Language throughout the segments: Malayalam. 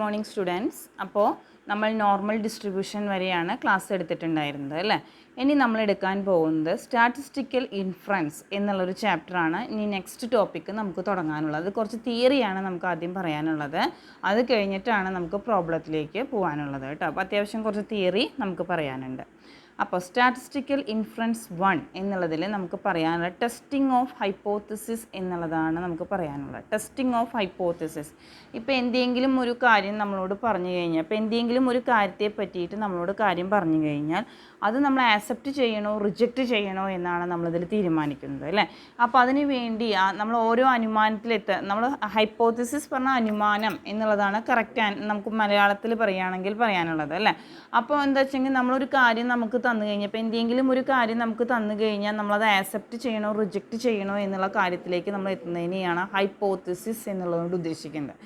Morning students. അപ്പോൾ നമ്മൾ നോർമൽ ഡിസ്ട്രിബ്യൂഷൻ വരെയാണ് ക്ലാസ് എടുത്തിട്ടുണ്ടായിരുന്നത് അല്ലേ. ഇനി നമ്മൾ എടുക്കാൻ പോകുന്നത് സ്റ്റാറ്റിസ്റ്റിക്കൽ ഇൻഫറൻസ് എന്നുള്ളൊരു ചാപ്റ്ററാണ്. ഇനി നെക്സ്റ്റ് ടോപ്പിക്ക് നമുക്ക് തുടങ്ങാനുള്ളത്. അത് കുറച്ച് തിയറിയാണ് നമുക്ക് ആദ്യം പറയാനുള്ളത്. അത് കഴിഞ്ഞിട്ടാണ് നമുക്ക് പ്രോബ്ലത്തിലേക്ക് പോകാനുള്ളത് കേട്ടോ. അപ്പോൾ അത്യാവശ്യം കുറച്ച് തിയറി നമുക്ക് പറയാനുണ്ട്. അപ്പോൾ സ്റ്റാറ്റിസ്റ്റിക്കൽ ഇൻഫറൻസ് 1 എന്നുള്ളതിൽ നമുക്ക് പറയാനുള്ള ടെസ്റ്റിംഗ് ഓഫ് ഹൈപ്പോത്തിസിസ് എന്നുള്ളതാണ് നമുക്ക് പറയാനുള്ളത്. Testing of hypothesis. ഇപ്പോൾ എന്തെങ്കിലും ഒരു കാര്യം നമ്മളോട് പറഞ്ഞു കഴിഞ്ഞാൽ, ഇപ്പോൾ എന്തെങ്കിലും ഒരു കാര്യത്തെ പറ്റിയിട്ട് നമ്മളോട് കാര്യം പറഞ്ഞു കഴിഞ്ഞാൽ അത് നമ്മൾ ആക്സെപ്റ്റ് ചെയ്യണോ റിജക്റ്റ് ചെയ്യണോ എന്നാണ് നമ്മളിതിൽ തീരുമാനിക്കുന്നത് അല്ലേ. അപ്പോൾ അതിന് വേണ്ടി നമ്മൾ ഓരോ നമ്മൾ ഹൈപ്പോത്തിസിസ് പറഞ്ഞ അനുമാനം എന്നുള്ളതാണ് കറക്റ്റ് നമുക്ക് മലയാളത്തിൽ പറയുകയാണെങ്കിൽ പറയാനുള്ളത് അല്ലേ. അപ്പോൾ എന്താ വെച്ചെങ്കിൽ നമ്മളൊരു കാര്യം നമുക്ക് തന്നു കഴിഞ്ഞാൽ, ഇപ്പോൾ എന്തെങ്കിലും ഒരു കാര്യം നമുക്ക് തന്നു കഴിഞ്ഞാൽ നമ്മളത് ആക്സെപ്റ്റ് ചെയ്യണോ റിജക്റ്റ് ചെയ്യണോ എന്നുള്ള കാര്യത്തിലേക്ക് നമ്മൾ എത്തുന്നതിനെയാണ് ഹൈപ്പോത്തിസിസ് എന്നുള്ളതുകൊണ്ട് ഉദ്ദേശിക്കുന്നത്.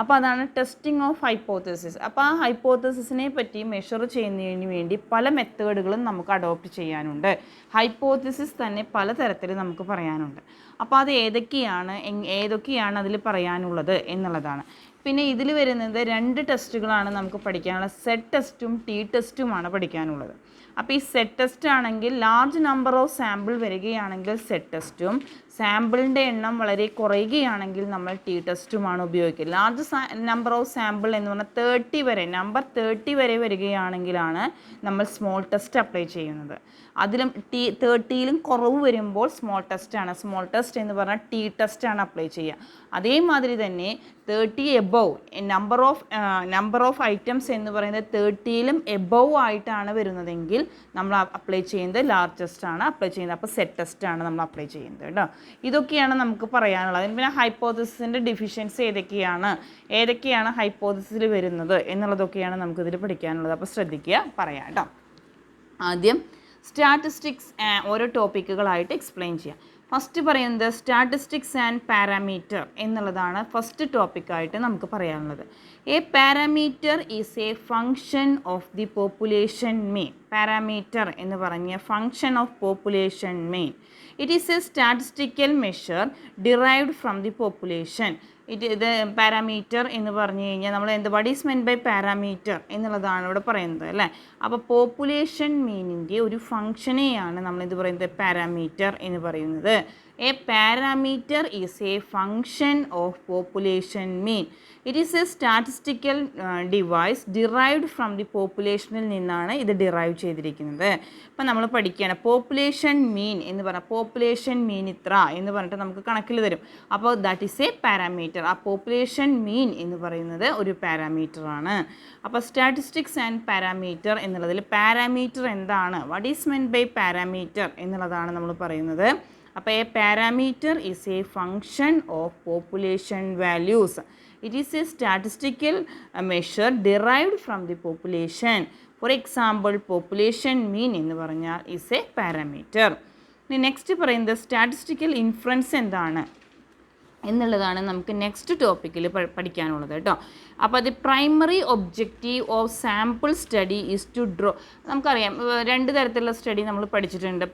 അപ്പോൾ അതാണ് ടെസ്റ്റിംഗ് ഓഫ് ഹൈപ്പോത്തിസിസ്. അപ്പോൾ ആ ഹൈപ്പോത്തിസിസിനെ പറ്റി മെഷർ ചെയ്യുന്നതിന് വേണ്ടി പല മെത്തേഡുകളും നമുക്ക് അഡോപ്റ്റ് ചെയ്യാനുണ്ട്. ഹൈപ്പോത്തിസിസ് തന്നെ പലതരത്തിൽ നമുക്ക് പറയാനുണ്ട്. അപ്പോൾ അത് ഏതൊക്കെയാണ് അതിൽ പറയാനുള്ളത് എന്നുള്ളതാണ്. പിന്നെ ഇതിൽ വരുന്നത് 2 ടെസ്റ്റുകളാണ് നമുക്ക് പഠിക്കാനുള്ളത്. സെറ്റ് ടെസ്റ്റും ടി ടെസ്റ്റുമാണ് പഠിക്കാനുള്ളത്. അപ്പോൾ ഈ സെറ്റ് ടെസ്റ്റ് ആണെങ്കിൽ ലാർജ് നമ്പർ ഓഫ് സാമ്പിൾ വരികയാണെങ്കിൽ സെറ്റ് ടെസ്റ്റും, സാമ്പിളിൻ്റെ എണ്ണം വളരെ കുറയുകയാണെങ്കിൽ നമ്മൾ ടി ടെസ്റ്റുമാണ് ഉപയോഗിക്കുക. ലാർജ് നമ്പർ ഓഫ് സാമ്പിൾ എന്ന് പറഞ്ഞാൽ 30 വരെ, നമ്പർ 30 വരെ വരികയാണെങ്കിലാണ് നമ്മൾ സ്മോൾ ടെസ്റ്റ് അപ്ലൈ ചെയ്യുന്നത്. അതിലും 30യിലും കുറവ് വരുമ്പോൾ സ്മോൾ ടെസ്റ്റാണ്. സ്മോൾ ടെസ്റ്റ് എന്ന് പറഞ്ഞാൽ ടി ടെസ്റ്റാണ് അപ്ലൈ ചെയ്യുക. അതേമാതിരി തന്നെ 30 എബവ് നമ്പർ ഓഫ് ഐറ്റംസ് എന്ന് പറയുന്നത് 30യിലും എബവ് ആയിട്ടാണ് വരുന്നതെങ്കിൽ നമ്മൾ അപ്ലൈ ചെയ്യുന്നത് ലാർജ് ടെസ്റ്റാണ് അപ്ലൈ ചെയ്യുന്നത്. അപ്പോൾ സെറ്റ് ടെസ്റ്റാണ് നമ്മൾ അപ്ലൈ ചെയ്യുന്നത് കേട്ടോ. ഇതൊക്കെയാണ് നമുക്ക് പറയാനുള്ളത്. പിന്നെ ഹൈപ്പോത്തിസിസിൻ്റെ ഡിഫിഷ്യൻസി ഏതൊക്കെയാണ് ഹൈപ്പോത്തിസിസിൽ വരുന്നത് എന്നുള്ളതൊക്കെയാണ് നമുക്കിതിൽ പഠിക്കാനുള്ളത്. അപ്പോൾ ശ്രദ്ധിക്കുക, പറയാം കേട്ടോ. ആദ്യം സ്റ്റാറ്റിസ്റ്റിക്സ് ഓരോ ടോപ്പിക്കുകളായിട്ട് എക്സ്പ്ലെയിൻ ചെയ്യാം. ഫസ്റ്റ് പറയുന്നത് സ്റ്റാറ്റിസ്റ്റിക്സ് ആൻഡ് പാരാമീറ്റർ എന്നുള്ളതാണ് ഫസ്റ്റ് ടോപ്പിക്കായിട്ട് നമുക്ക് പറയാനുള്ളത്. A parameter is a function of the population mean. Parameter എന്ന് പറഞ്ഞ function of population mean. It is a statistical measure derived from the population. ഇത് പാരാമീറ്റർ എന്ന് പറഞ്ഞു കഴിഞ്ഞാൽ നമ്മൾ what is meant by parameter എന്നുള്ളതാണ് ഇവിടെ പറയുന്നത് അല്ലേ. അപ്പോൾ പോപ്പുലേഷൻ മീനിൻ്റെ ഒരു ഫങ്ഷനെയാണ് നമ്മളിത് പറയുന്നത് പാരാമീറ്റർ എന്ന് പറയുന്നത്. A parameter is a function of population mean. It is a statistical device derived from the പോപ്പുലേഷനിൽ നിന്നാണ് ഇത് ഡിറൈവ് ചെയ്തിരിക്കുന്നത്. ഇപ്പം നമ്മൾ പഠിക്കുകയാണ് പോപ്പുലേഷൻ മീൻ എന്ന് പറഞ്ഞാൽ പോപ്പുലേഷൻ മീൻ ഇത്ര എന്ന് പറഞ്ഞിട്ട് നമുക്ക് കണക്കിൽ തരും. അപ്പോൾ ദാറ്റ് ഈസ് എ പാരാമീറ്റർ. ആ പോപ്പുലേഷൻ മീൻ എന്ന് പറയുന്നത് ഒരു പാരാമീറ്ററാണ്. അപ്പോൾ സ്റ്റാറ്റിസ്റ്റിക്സ് ആൻഡ് പാരാമീറ്റർ എന്നുള്ളതിൽ പാരാമീറ്റർ എന്താണ്, what is meant by parameter എന്നുള്ളതാണ് നമ്മൾ പറയുന്നത്. അപ്പോൾ a parameter is a function of population values. It is a statistical measure derived from the population. For example population mean എന്ന് പറഞ്ഞാൽ ഈസ് എ പാരാമീറ്റർ. ഇനി നെക്സ്റ്റ് പറയുന്നത് സ്റ്റാറ്റിസ്റ്റിക്കൽ ഇൻഫറൻസ് എന്താണ് എന്നുള്ളതാണ് നമുക്ക് നെക്സ്റ്റ് ടോപ്പിക്കിൽ പഠിക്കാനുള്ളത് കേട്ടോ. അപ്പോൾ the primary objective of sample study is to draw. നമുക്കറിയാം 2 തരത്തിലുള്ള സ്റ്റഡി നമ്മൾ പഠിച്ചിട്ടുണ്ട്.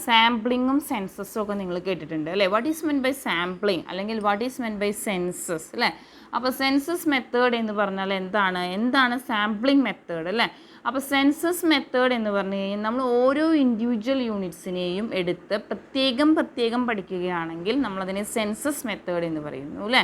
സാമ്പിളിങ്ങും സെൻസസും ഒക്കെ നിങ്ങൾ കേട്ടിട്ടുണ്ട് അല്ലേ. What is meant by sampling അല്ലെങ്കിൽ what is meant by census അല്ലേ. അപ്പോൾ സെൻസസ് മെത്തേഡ് എന്ന് പറഞ്ഞാൽ എന്താണ് സാമ്പിളിംഗ് മെത്തേഡ് അല്ലേ. അപ്പോൾ സെൻസസ് മെത്തേഡ് എന്ന് പറഞ്ഞു കഴിഞ്ഞാൽ നമ്മൾ ഓരോ ഇൻഡിവിജ്വൽ യൂണിറ്റ്സിനെയും എടുത്ത് പ്രത്യേകം പഠിക്കുകയാണെങ്കിൽ നമ്മളതിനെ സെൻസസ് മെത്തേഡ് എന്ന് പറയുന്നു അല്ലേ.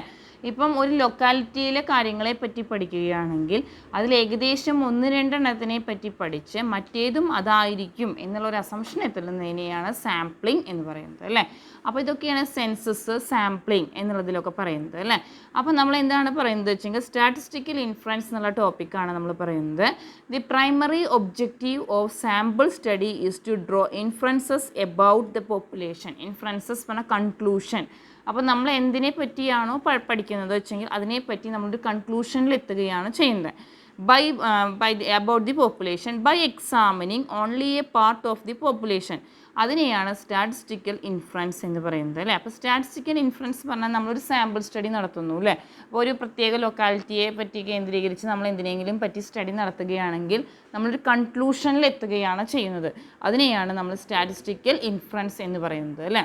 ഇപ്പം ഒരു ലൊക്കാലിറ്റിയിലെ കാര്യങ്ങളെ പറ്റി പഠിക്കുകയാണെങ്കിൽ അതിൽ ഏകദേശം 1-2 എണ്ണത്തിനെ പറ്റി പഠിച്ച് മറ്റേതും അതായിരിക്കും എന്നുള്ളൊരു അസംഷൻ എത്തുന്നതിനെയാണ് സാമ്പിളിംഗ് എന്ന് പറയുന്നത് അല്ലേ. അപ്പോൾ ഇതൊക്കെയാണ് സെൻസസ് സാമ്പിളിംഗ് എന്നുള്ളതിലൊക്കെ പറയുന്നത് അല്ലേ. അപ്പോൾ നമ്മൾ എന്താണ് പറയുന്നത് വെച്ചെങ്കിൽ സ്റ്റാറ്റിസ്റ്റിക്കൽ ഇൻഫറൻസ് എന്നുള്ള ടോപ്പിക്കാണ് നമ്മൾ പറയുന്നത്. The primary objective of sample study is to draw inferences about the population. Inferences പറഞ്ഞാൽ കൺക്ലൂഷൻ. അപ്പോൾ നമ്മൾ എന്തിനെ പറ്റിയാണോ പഠിക്കുന്നത് വെച്ചെങ്കിൽ അതിനെപ്പറ്റി നമ്മളൊരു കൺക്ലൂഷനിൽ എത്തുകയാണ് ചെയ്യുന്നത്. about the population by examining only a part of the population. അതിനെയാണ് സ്റ്റാറ്റിസ്റ്റിക്കൽ ഇൻഫറൻസ് എന്ന് പറയുന്നത് അല്ലേ. അപ്പോൾ സ്റ്റാറ്റിസ്റ്റിക്കൽ ഇൻഫറൻസ് പറഞ്ഞാൽ നമ്മളൊരു സാമ്പിൾ സ്റ്റഡി നടത്തുന്നു അല്ലേ. അപ്പോൾ ഒരു പ്രത്യേക ലൊക്കാലിറ്റിയെ പറ്റി കേന്ദ്രീകരിച്ച് നമ്മൾ എന്തിനെങ്കിലും പറ്റി സ്റ്റഡി നടത്തുകയാണെങ്കിൽ നമ്മളൊരു കൺക്ലൂഷനിൽ എത്തുകയാണ് ചെയ്യുന്നത്. അതിനെയാണ് നമ്മൾ സ്റ്റാറ്റിസ്റ്റിക്കൽ ഇൻഫറൻസ് എന്ന് പറയുന്നത് അല്ലേ.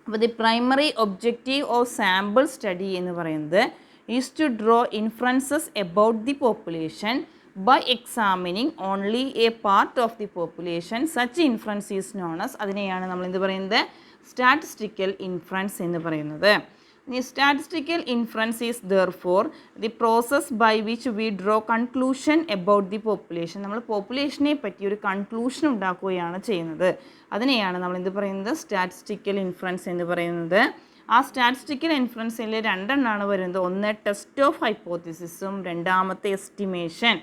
അപ്പോൾ the primary objective of sample study എന്ന് പറയുന്നത് is to draw inferences about the population by examining only a part of the population. Such inference is known as, അതിനെയാണ് നമ്മൾ എന്ത് പറയുന്നത്, സ്റ്റാറ്റിസ്റ്റിക്കൽ ഇൻഫറൻസ് എന്ന് പറയുന്നത്. ഇനി statistical inference is therefore the process by which we draw conclusion about the population. നമ്മൾ പോപ്പുലേഷനെ പറ്റി ഒരു കൺക്ലൂഷൻ ഉണ്ടാക്കുകയാണ് ചെയ്യുന്നത്. അതിനെയാണ് നമ്മൾ എന്ത് പറയുന്നത്, സ്റ്റാറ്റിസ്റ്റിക്കൽ ഇൻഫറൻസ് എന്ന് പറയുന്നത്. ആ സ്റ്റാറ്റിസ്റ്റിക്കൽ ഇൻഫറൻസിൽ രണ്ടെണ്ണമാണ് വരുന്നത്. ഒന്ന് ടെസ്റ്റ് ഓഫ് ഹൈപ്പോത്തിസിസും രണ്ടാമത്തെ എസ്റ്റിമേഷൻ.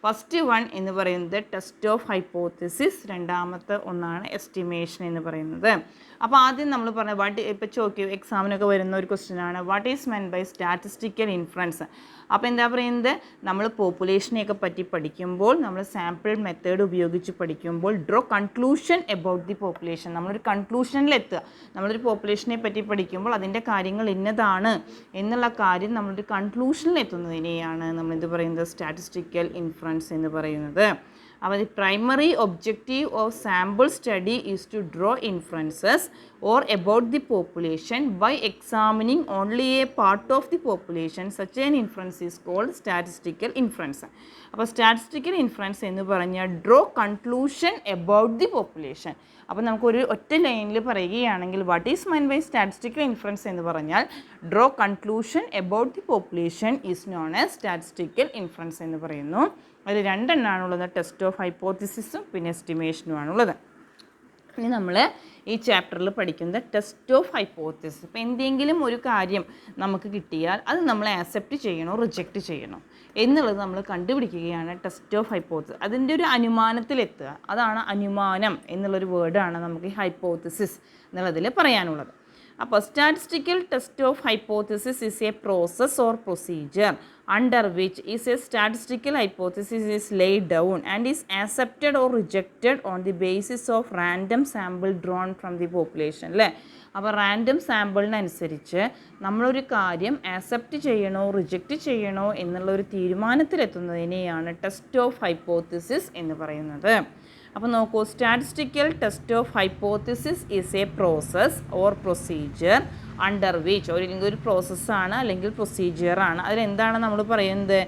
ഫസ്റ്റ് വൺ എന്ന് പറയുന്നത് ടെസ്റ്റ് ഓഫ് ഹൈപ്പോത്തിസിസ്, രണ്ടാമത്തെ ഒന്നാണ് എസ്റ്റിമേഷൻ എന്ന് പറയുന്നത്. അപ്പോൾ ആദ്യം നമ്മൾ പറഞ്ഞ ഇപ്പോൾ ചോദിക്കും, എക്സാമിനൊക്കെ വരുന്ന ഒരു ക്വസ്റ്റ്യൻ ആണ്, what is meant by statistical inference. അപ്പോൾ എന്താ പറയുന്നത്, നമ്മൾ പോപ്പുലേഷനെയൊക്കെ പറ്റി പഠിക്കുമ്പോൾ, നമ്മൾ സാമ്പിൾ മെത്തേഡ് ഉപയോഗിച്ച് പഠിക്കുമ്പോൾ draw conclusion about the population, നമ്മളൊരു കൺക്ലൂഷനിലെത്തുക. നമ്മളൊരു പോപ്പുലേഷനെ പറ്റി പഠിക്കുമ്പോൾ അതിൻ്റെ കാര്യങ്ങൾ ഇന്നതാണ് എന്നുള്ള കാര്യം നമ്മളൊരു കൺക്ലൂഷനിലെത്തുന്നതിനെയാണ് നമ്മളെന്ത് പറയുന്നത്, സ്റ്റാറ്റിസ്റ്റിക്കൽ ഇൻഫറൻസ് എന്ന് പറയുന്നത്. അപ്പോൾ the primary objective of sample study is to draw inferences or about the population by examining only a part of the population. Such an inference is called statistical inference. അപ്പോൾ സ്റ്റാറ്റിസ്റ്റിക്കൽ ഇൻഫറൻസ് എന്ന് പറഞ്ഞാൽ draw conclusion about the population. അപ്പോൾ നമുക്കൊരു ഒറ്റ ലൈനിൽ പറയുകയാണെങ്കിൽ what is meant by statistical inference എന്ന് പറഞ്ഞാൽ draw conclusion about the population is known as statistical inference എന്ന് പറയുന്നു. അതിൽ രണ്ടെണ്ണമാണുള്ളത്, ടെസ്റ്റ് ഓഫ് ഹൈപ്പോത്തിസിസും പിന്നെ എസ്റ്റിമേഷനുമാണുള്ളത്. ഇനി നമ്മൾ ഈ ചാപ്റ്ററിൽ പഠിക്കുന്നത് ടെസ്റ്റ് ഓഫ് ഹൈപ്പോത്തിസിസ്. ഇപ്പോൾ എന്തെങ്കിലും ഒരു കാര്യം നമുക്ക് കിട്ടിയാൽ അത് നമ്മൾ ആക്സെപ്റ്റ് ചെയ്യണോ റിജക്റ്റ് ചെയ്യണോ എന്നുള്ളത് നമ്മൾ കണ്ടുപിടിക്കുകയാണ് ടെസ്റ്റ് ഓഫ് ഹൈപ്പോത്തിസിസ്. അതിൻ്റെ ഒരു അനുമാനത്തിലെത്തുക, അതാണ് അനുമാനം എന്നുള്ളൊരു വേർഡാണ് നമുക്ക് ഈ ഹൈപ്പോത്തിസിസ് എന്നുള്ളതിൽ പറയാനുള്ളത്. അപ്പോൾ statistical test of hypothesis is A process or procedure under which is a statistical hypothesis is laid down and is accepted or rejected on the basis of random sample drawn from the population. അല്ലേ, അപ്പോൾ റാൻഡം സാമ്പിളിനനുസരിച്ച് നമ്മളൊരു കാര്യം ആക്സെപ്റ്റ് ചെയ്യണോ റിജക്റ്റ് ചെയ്യണോ എന്നുള്ളൊരു തീരുമാനത്തിലെത്തുന്നതിനെയാണ് ടെസ്റ്റ് ഓഫ് ഹൈപ്പോത്തിസിസ് എന്ന് പറയുന്നത്. അപ്പോൾ നോക്കൂ, statistical test of hypothesis is a process or procedure under which, ഒരു പ്രോസസ്സാണ് അല്ലെങ്കിൽ പ്രൊസീജിയറാണ്. അതിലെന്താണ് നമ്മൾ പറയുന്നത്,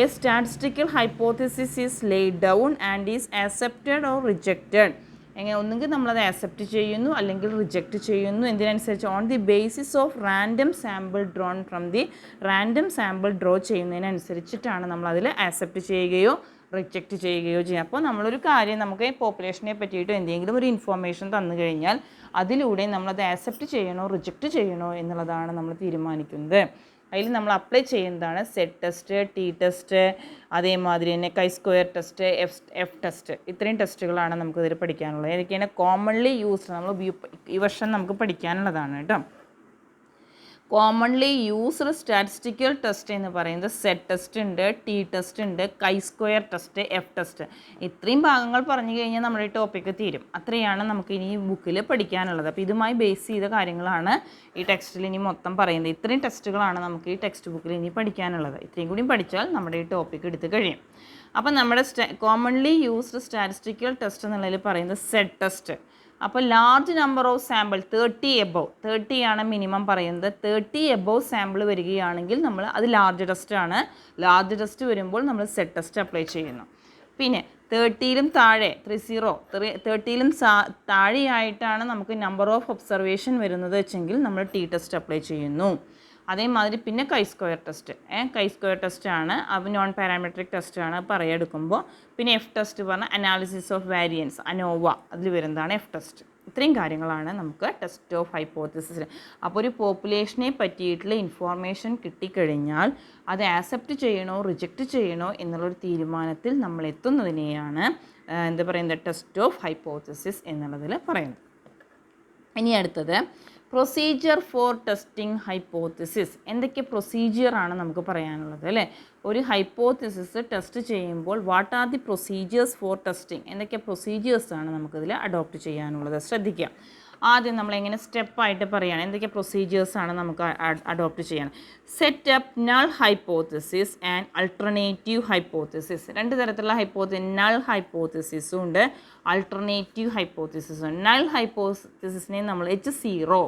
a statistical hypothesis is laid down and is accepted or rejected. എങ്ങനെ, ഒന്നുകിൽ നമ്മളത് ആക്സെപ്റ്റ് ചെയ്യുന്നു അല്ലെങ്കിൽ റിജക്റ്റ് ചെയ്യുന്നു. എന്തിനനുസരിച്ച്, on the basis of random sample drawn from the, random sample draw ചെയ്യുന്നതിനനുസരിച്ചിട്ടാണ് നമ്മളതിൽ ആക്സെപ്റ്റ് ചെയ്യുകയോ റിജക്റ്റ് ചെയ്യുകയോ ചെയ്യുക. അപ്പോൾ നമ്മളൊരു കാര്യം നമുക്ക് പോപ്പുലേഷനെ പറ്റിയിട്ട് എന്തെങ്കിലും ഒരു ഇൻഫോർമേഷൻ തന്നു കഴിഞ്ഞാൽ അതിലൂടെ നമ്മളത് ആക്സെപ്റ്റ് ചെയ്യണോ റിജക്റ്റ് ചെയ്യണോ എന്നുള്ളതാണ് നമ്മൾ തീരുമാനിക്കുന്നത്. അതിൽ നമ്മൾ അപ്ലൈ ചെയ്യുന്നതാണ് സെറ്റ് ടെസ്റ്റ്, ടി ടെസ്റ്റ്, അതേമാതിരി തന്നെ കൈ സ്ക്വയർ ടെസ്റ്റ്, എഫ് ടെസ്റ്റ്. ഇത്രയും ടെസ്റ്റുകളാണ് നമുക്കിതിൽ പഠിക്കാനുള്ളത്. ഏതൊക്കെയാണ് കോമൺലി യൂസ്ഡ്, നമ്മൾ ഈ വർഷം നമുക്ക് പഠിക്കാനുള്ളതാണ് കേട്ടോ. കോമൺലി യൂസ്ഡ് സ്റ്റാറ്റിസ്റ്റിക്കൽ ടെസ്റ്റ് എന്ന് പറയുന്നത് സെറ്റ് ടെസ്റ്റ് ഉണ്ട്, ടി ടെസ്റ്റ് ഉണ്ട്, കൈ സ്ക്വയർ ടെസ്റ്റ്, എഫ് ടെസ്റ്റ്. ഇത്രയും ഭാഗങ്ങൾ പറഞ്ഞു കഴിഞ്ഞാൽ നമ്മുടെ ഈ ടോപ്പിക്ക് തീരും. അത്രയാണ് നമുക്ക് ഇനി ഈ ബുക്കിൽ പഠിക്കാനുള്ളത്. അപ്പോൾ ഇതുമായി ബേസ് ചെയ്ത കാര്യങ്ങളാണ് ഈ ടെക്സ്റ്റിൽ ഇനി മൊത്തം പറയുന്നത്. ഇത്രയും ടെസ്റ്റുകളാണ് നമുക്ക് ഈ ടെക്സ്റ്റ് ബുക്കിൽ ഇനി പഠിക്കാനുള്ളത്. ഇത്രയും കൂടി പഠിച്ചാൽ നമ്മുടെ ഈ ടോപ്പിക്ക് എടുത്ത് കഴിയും. അപ്പോൾ നമ്മുടെ കോമൺലി യൂസ്ഡ് സ്റ്റാറ്റിസ്റ്റിക്കൽ ടെസ്റ്റ് എന്നുള്ളതിൽ പറയുന്നത് സെറ്റ് ടെസ്റ്റ്. അപ്പോൾ large number of sample 30 above, 30 ആണ് മിനിമം പറയുന്നത്. 30 എബോവ് സാമ്പിൾ വരികയാണെങ്കിൽ നമ്മൾ അത് ലാർജ് ടെസ്റ്റാണ്. ലാർജ് ടെസ്റ്റ് വരുമ്പോൾ നമ്മൾ സെറ്റ് ടെസ്റ്റ് അപ്ലൈ ചെയ്യുന്നു. പിന്നെ 30ലും താഴെ 30ലും താഴെയായിട്ടാണ് നമുക്ക് നമ്പർ ഓഫ് ഒബ്സർവേഷൻ വരുന്നത് വെച്ചെങ്കിൽ നമ്മൾ ടി ടെസ്റ്റ് അപ്ലൈ ചെയ്യുന്നു. അതേമാതിരി പിന്നെ കൈ സ്ക്വയർ ടെസ്റ്റ്, കൈ സ്ക്വയർ ടെസ്റ്റാണ്, അത് നോൺ പാരാമെട്രിക് ടെസ്റ്റാണ് പറയെടുക്കുമ്പോൾ. പിന്നെ എഫ് ടെസ്റ്റ് പറഞ്ഞാൽ അനാലിസിസ് ഓഫ് വാരിയൻസ്, അനോവ, അതിൽ വരുന്നതാണ് എഫ് ടെസ്റ്റ്. ഇത്രയും കാര്യങ്ങളാണ് നമുക്ക് ടെസ്റ്റ് ഓഫ് ഹൈപ്പോത്തിസിസ്. അപ്പോൾ ഒരു പോപ്പുലേഷനെ പറ്റിയിട്ടുള്ള ഇൻഫോർമേഷൻ കിട്ടിക്കഴിഞ്ഞാൽ അത് ആക്സെപ്റ്റ് ചെയ്യണോ റിജക്റ്റ് ചെയ്യണോ എന്നുള്ളൊരു തീരുമാനത്തിൽ നമ്മൾ എത്തുന്നതിനെയാണ് എന്താ പറയുന്നത്, ടെസ്റ്റ് ഓഫ് ഹൈപ്പോത്തിസിസ് എന്നുള്ളതിൽ പറയുന്നത്. ഇനി അടുത്തത് പ്രൊസീജിയർ ഫോർ ടെസ്റ്റിംഗ് ഹൈപ്പോത്തിസിസ്. എന്തൊക്കെ പ്രൊസീജിയറാണ് നമുക്ക് പറയാനുള്ളത് അല്ലേ? ഒരു ഹൈപ്പോത്തിസിസ് ടെസ്റ്റ് ചെയ്യുമ്പോൾ what are the procedures for testing, എന്തൊക്കെ പ്രൊസീജിയേഴ്സാണ് നമുക്കിതിൽ അഡോപ്റ്റ് ചെയ്യാനുള്ളത്. ശ്രദ്ധിക്കുക, ആദ്യം നമ്മളെങ്ങനെ സ്റ്റെപ്പായിട്ട് പറയുകയാണ് എന്തൊക്കെ പ്രൊസീജിയേഴ്സാണ് നമുക്ക് അഡോപ്റ്റ് ചെയ്യാൻ. Set up null hypothesis and alternative hypothesis. രണ്ട് തരത്തിലുള്ള നൾ ഹൈപ്പോത്തിസിസും ഉണ്ട്, അൾട്ടർനേറ്റീവ് ഹൈപ്പോത്തിസിസും. നൾ ഹൈപ്പോത്തിസിസിനെ നമ്മൾ H0,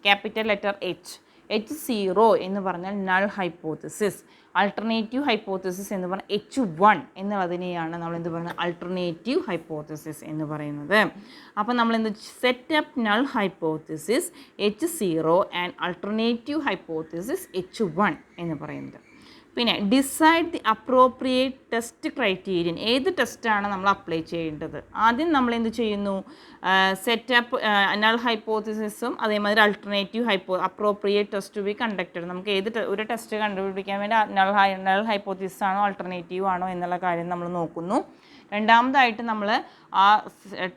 capital letter H, H0 എന്ന് പറഞ്ഞാൽ നൾ ഹൈപ്പോത്തിസിസ്. അൾട്ടർനേറ്റീവ് ഹൈപ്പോത്തിസിസ് എന്ന് പറഞ്ഞാൽ H1 എന്നുള്ളതിനെയാണ് നമ്മൾ എന്ത് പറയുന്നത് അൾട്ടർനേറ്റീവ് ഹൈപ്പോത്തിസിസ് എന്ന് പറയുന്നത്. അപ്പോൾ നമ്മൾ എന്ത് set up null hypothesis H0 and alternative hypothesis H1 എന്ന് പറയുന്നത്. പിന്നെ decide the appropriate test criterion. ഏത് ടെസ്റ്റാണ് നമ്മൾ അപ്ലൈ ചെയ്യേണ്ടത്? ആദ്യം നമ്മൾ എന്ത് ചെയ്യുന്നു, സെറ്റപ്പ് നൾ ഹൈപ്പോത്തിസിസും അതേമാതിരി alternative appropriate test to be conducted. നമുക്ക് ഒരു ടെസ്റ്റ് കണ്ടുപിടിക്കാൻ വേണ്ടി നൾ ഹൈപ്പോത്തിസിസ് ആണോ അൾട്ടർനേറ്റീവ് ആണോ എന്നുള്ള കാര്യം നമ്മൾ നോക്കുന്നു. രണ്ടാമതായിട്ട് നമ്മൾ ആ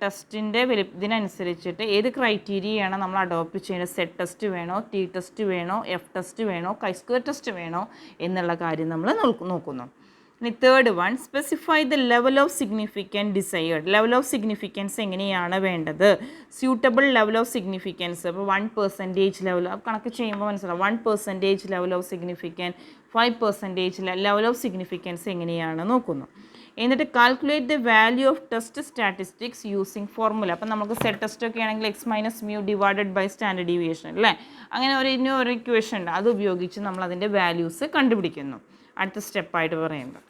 ടെസ്റ്റിൻ്റെ ഇതിനനുസരിച്ചിട്ട് ഏത് ക്രൈറ്റീരിയയാണ് നമ്മൾ അഡോപ്റ്റ് ചെയ്യുന്നത്. സെറ്റ് ടെസ്റ്റ് വേണോ, ടി ടെസ്റ്റ് വേണോ, എഫ് ടെസ്റ്റ് വേണോ, കൈസ്ക്വയർ ടെസ്റ്റ് വേണോ എന്നുള്ള കാര്യം നമ്മൾ നോക്കുന്നു. ഇനി third one, specify the level of significance decide. Level of significance എങ്ങനെയാണ് വേണ്ടത്? Suitable level of significance. അപ്പോൾ 1% ലെവൽ കണക്ക് ചെയ്യുമ്പോൾ മനസ്സിലാവും. 1% level of significance, 5% level of significance എങ്ങനെയാണ് നോക്കുന്നു. എന്നിട്ട് calculate the value of test statistics using formula. അപ്പം നമുക്ക് സെറ്റ് ടെസ്റ്റ് ഒക്കെ ആണെങ്കിൽ x-μ divided by standard deviation അല്ലേ, അങ്ങനെ ഒരു ഇക്വേഷൻ ഉണ്ട്. അത് ഉപയോഗിച്ച് നമ്മൾ അതിൻ്റെ വാല്യൂസ് കണ്ടുപിടിക്കുന്നു. അടുത്ത സ്റ്റെപ്പായിട്ട് പറയുന്നത്.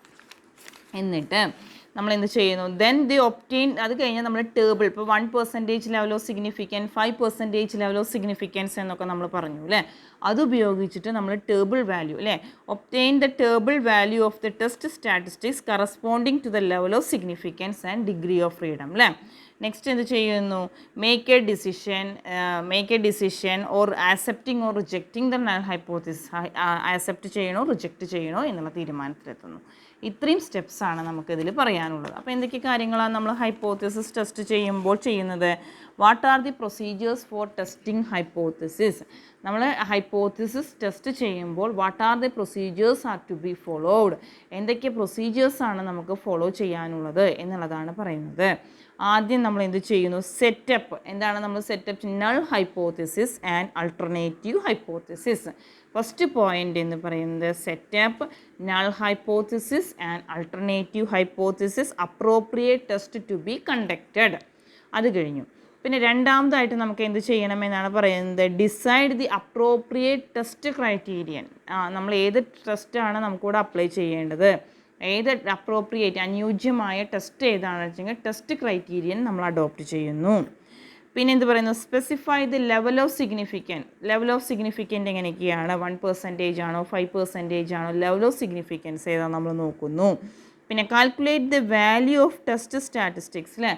എന്നിട്ട് നമ്മൾ എന്ത് ചെയ്യുന്നു, ദെൻ ദി ഒപ്റ്റെയിൻ. അത് കഴിഞ്ഞാൽ നമ്മൾ ടേബിൾ, ഇപ്പോൾ 1% level of significance, 5% level of significance എന്നൊക്കെ നമ്മൾ പറഞ്ഞു അല്ലേ. അതുപയോഗിച്ചിട്ട് നമ്മൾ ടേബിൾ വാല്യൂ അല്ലേ, obtain the table value of the test statistics corresponding to the level of significance and degree of freedom അല്ലേ. നെക്സ്റ്റ് എന്ത് ചെയ്യുന്നു, make a decision or accepting or rejecting the null hypothesis. Accept ചെയ്യണോ റിജക്റ്റ് ചെയ്യണോ എന്നുള്ള തീരുമാനത്തിലെത്തുന്നു. ഇത്രയും സ്റ്റെപ്സാണ് നമുക്കിതിൽ പറയാനുള്ളത്. അപ്പോൾ എന്തൊക്കെ കാര്യങ്ങളാണ് നമ്മൾ ഹൈപ്പോത്തിസിസ് ടെസ്റ്റ് ചെയ്യുമ്പോൾ ചെയ്യുന്നത്? What are the procedures for testing hypothesis. നമ്മൾ ഹൈപ്പോത്തിസിസ് ടെസ്റ്റ് ചെയ്യുമ്പോൾ what are the procedures are to be followed. എന്തൊക്കെ പ്രൊസീജിയേഴ്സാണ് നമുക്ക് ഫോളോ ചെയ്യാനുള്ളത് എന്നുള്ളതാണ് പറയുന്നത്. ആദ്യം നമ്മൾ എന്ത് ചെയ്യുന്നു, സെറ്റപ്പ്. എന്താണ് നമ്മൾ setup? Null hypothesis and alternative hypothesis. First point എന്ന് പറയുന്നത് setup null hypothesis and alternative hypothesis appropriate test to be conducted. അത് കഴിഞ്ഞു. പിന്നെ രണ്ടാമതായിട്ട് നമുക്ക് എന്ത് ചെയ്യണമെന്നാണ് പറയുന്നത്, decide the appropriate test criterion. നമ്മൾ ഏത് ടെസ്റ്റാണ് നമുക്കിവിടെ അപ്ലൈ ചെയ്യേണ്ടത്, ഏത് അപ്രോപ്രിയേറ്റ് അനുയോജ്യമായ ടെസ്റ്റ് ഏതാണെന്ന് വെച്ചെങ്കിൽ ടെസ്റ്റ് ക്രൈറ്റീരിയൻ നമ്മൾ അഡോപ്റ്റ് ചെയ്യുന്നു. പിന്നെ എന്ത് പറയുന്നു, specify the level of significance. Level of significant എങ്ങനെയൊക്കെയാണ്, 1% ആണോ 5% ആണോ, ലെവൽ ഓഫ് സിഗ്നിഫിക്കൻസ് ഏതാണ് നമ്മൾ നോക്കുന്നു. പിന്നെ calculate the value of test statistics അല്ലേ,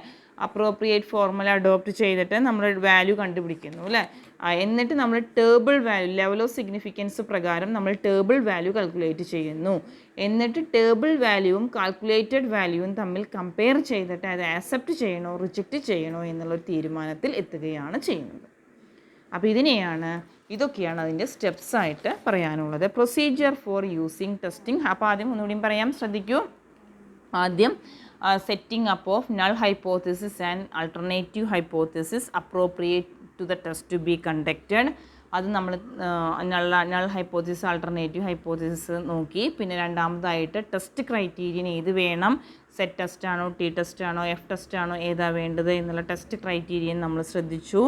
അപ്രോപ്രിയേറ്റ് ഫോർമുല അഡോപ്റ്റ് ചെയ്തിട്ട് നമ്മൾ വാല്യൂ കണ്ടുപിടിക്കുന്നു അല്ലേ. എന്നിട്ട് നമ്മൾ table value, level of significance പ്രകാരം നമ്മൾ ടേബിൾ വാല്യൂ കാൽക്കുലേറ്റ് ചെയ്യുന്നു. എന്നിട്ട് ടേബിൾ വാല്യൂവും കാൽക്കുലേറ്റഡ് വാല്യൂവും തമ്മിൽ കമ്പയർ ചെയ്തിട്ട് അത് ആക്സെപ്റ്റ് ചെയ്യണോ റിജക്റ്റ് ചെയ്യണോ എന്നുള്ളൊരു തീരുമാനത്തിൽ എത്തുകയാണ് ചെയ്യുന്നത്. അപ്പോൾ ഇതൊക്കെയാണ് അതിൻ്റെ സ്റ്റെപ്സായിട്ട് പറയാനുള്ളത്. Procedure for using testing. അപ്പോൾ ആദ്യം ഒന്നുകൂടിയും പറയാം, ശ്രദ്ധിക്കൂ. ആദ്യം setting up of null hypothesis and alternative hypothesis appropriate to the test to be conducted. അത് നമ്മൾ നൾ ഹൈപ്പോത്തിസിസ് ആൾട്ടർനേറ്റീവ് ഹൈപ്പോത്തിസിസ് നോക്കി. പിന്നെ രണ്ടാമതായിട്ട് ടെസ്റ്റ് ക്രൈറ്റീരിയൻ ഏത് വേണം, സെറ്റ് ടെസ്റ്റ് ആണോ ടി ടെസ്റ്റ് ആണോ എഫ് ടെസ്റ്റ് ആണോ ഏതാ വേണ്ടത് എന്നുള്ള ടെസ്റ്റ് ക്രൈറ്റീരിയൻ നമ്മൾ ശ്രദ്ധിച്ചു.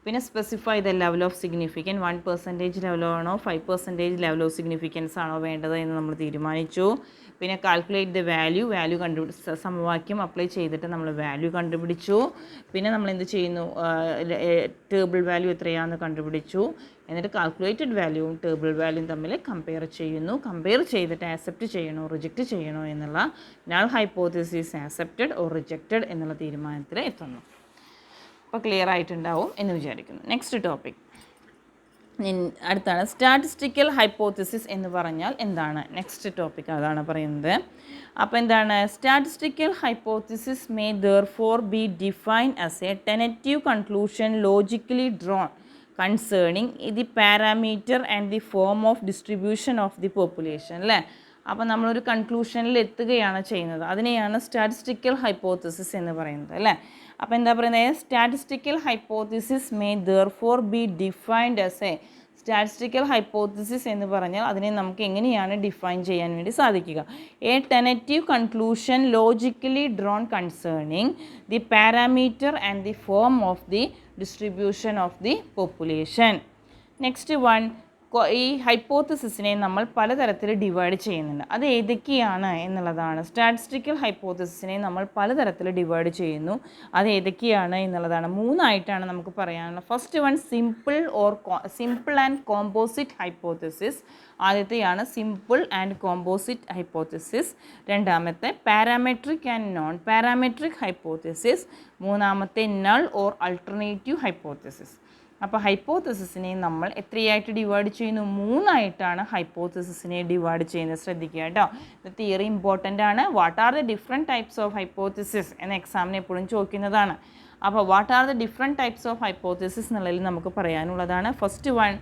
പിന്നെ specify the level of significance, 1% ലെവലാണോ 5% level of significance ആണോ വേണ്ടത് എന്ന് നമ്മൾ തീരുമാനിച്ചു. പിന്നെ കാൽക്കുലേറ്റ് ദ വാല്യൂ സമവാക്യം അപ്ലൈ ചെയ്തിട്ട് നമ്മൾ വാല്യൂ കണ്ടുപിടിച്ചു. പിന്നെ നമ്മൾ എന്ത് ചെയ്യുന്നു, ടേബിൾ വാല്യൂ എത്രയാണെന്ന് കണ്ടുപിടിച്ചു. എന്നിട്ട് കാൽക്കുലേറ്റഡ് വാല്യൂവും ടേബിൾ വാല്യൂവും തമ്മിൽ കമ്പയർ ചെയ്യുന്നു. കമ്പയർ ചെയ്തിട്ട് ആക്സെപ്റ്റ് ചെയ്യണോ റിജക്റ്റ് ചെയ്യണോ എന്നുള്ള null hypothesis accepted or rejected എന്നുള്ള തീരുമാനത്തിൽ എത്തുന്നു. അപ്പോൾ ക്ലിയർ ആയിട്ടുണ്ടാവും എന്ന് വിചാരിക്കുന്നു. നെക്സ്റ്റ് ടോപ്പിക് അടുത്താണ് സ്റ്റാറ്റിസ്റ്റിക്കൽ ഹൈപ്പോത്തിസിസ് എന്ന് പറഞ്ഞാൽ എന്താണ്. നെക്സ്റ്റ് ടോപ്പിക് അതാണ് പറയുന്നത്. അപ്പോൾ എന്താണ്, statistical hypothesis may therefore be defined as a tentative conclusion logically drawn concerning the parameter and the form of distribution of the population അല്ലേ. അപ്പോൾ നമ്മളൊരു കൺക്ലൂഷനിൽ എത്തുകയാണ് ചെയ്യുന്നത്, അതിനെയാണ് സ്റ്റാറ്റിസ്റ്റിക്കൽ ഹൈപ്പോത്തിസിസ് എന്ന് പറയുന്നത് അല്ലേ. അപ്പോൾ എന്താ പറയുന്നത്, statistical hypothesis may therefore be defined as a. Statistical hypothesis എന്ന് പറഞ്ഞാൽ അതിനെ നമുക്ക് എങ്ങനെയാണ് ഡിഫൈൻ ചെയ്യാൻ വേണ്ടി സാധിക്കുക, a tentative conclusion logically drawn concerning the parameter and the form of the distribution of the population. Next one, ഈ ഹൈപ്പോത്തസിസിനെ നമ്മൾ പലതരത്തിൽ ഡിവൈഡ് ചെയ്യുന്നുണ്ട്. അത് ഏതൊക്കെയാണ് എന്നുള്ളതാണ്. സ്റ്റാറ്റിസ്റ്റിക്കൽ ഹൈപ്പോത്തസിസിനെ നമ്മൾ പലതരത്തിൽ ഡിവൈഡ് ചെയ്യുന്നു. അത് ഏതൊക്കെയാണ് എന്നുള്ളതാണ്. 3 ആയിട്ടാണ് നമുക്ക് പറയാനുള്ളത്. First one simple and composite hypothesis. ആദ്യത്തെയാണ് സിമ്പിൾ ആൻഡ് കോമ്പോസിറ്റ് ഹൈപ്പോത്തസിസ്. രണ്ടാമത്തെ parametric and non parametric hypothesis. മൂന്നാമത്തെ നൾ ഓർ അൾട്ടർനേറ്റീവ് ഹൈപ്പോത്തസിസ്. അപ്പോൾ ഹൈപ്പോത്തസിസിനെ നമ്മൾ എത്രയായിട്ട് ഡിവൈഡ് ചെയ്യുന്നു? 3 ആയിട്ടാണ് ഹൈപ്പോത്തസിസിനെ ഡിവൈഡ് ചെയ്യുന്നത്. ശ്രദ്ധിക്കുക കേട്ടോ. ഇത് തിയറി ഇമ്പോർട്ടൻ്റ് ആണ്. What are the different types of hypothesis എന്ന എക്സാമിന് എപ്പോഴും ചോദിക്കുന്നതാണ്. അപ്പോൾ what are the different types of hypothesis എന്നുള്ളതിൽ നമുക്ക് പറയാനുള്ളതാണ്. First one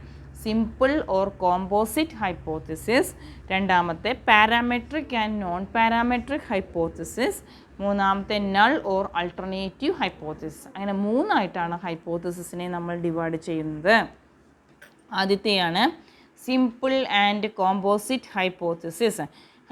simple or composite hypothesis. രണ്ടാമത്തെ parametric and non parametric hypothesis. മൂന്നാമത്തെ നൾ ഓർ അൾട്ടർനേറ്റീവ് ഹൈപ്പോത്തസിസ്. അങ്ങനെ 3 ആയിട്ടാണ് ഹൈപ്പോത്തസിസിനെ നമ്മൾ ഡിവൈഡ് ചെയ്യുന്നത്. ആദ്യത്തെയാണ് simple and composite hypothesis.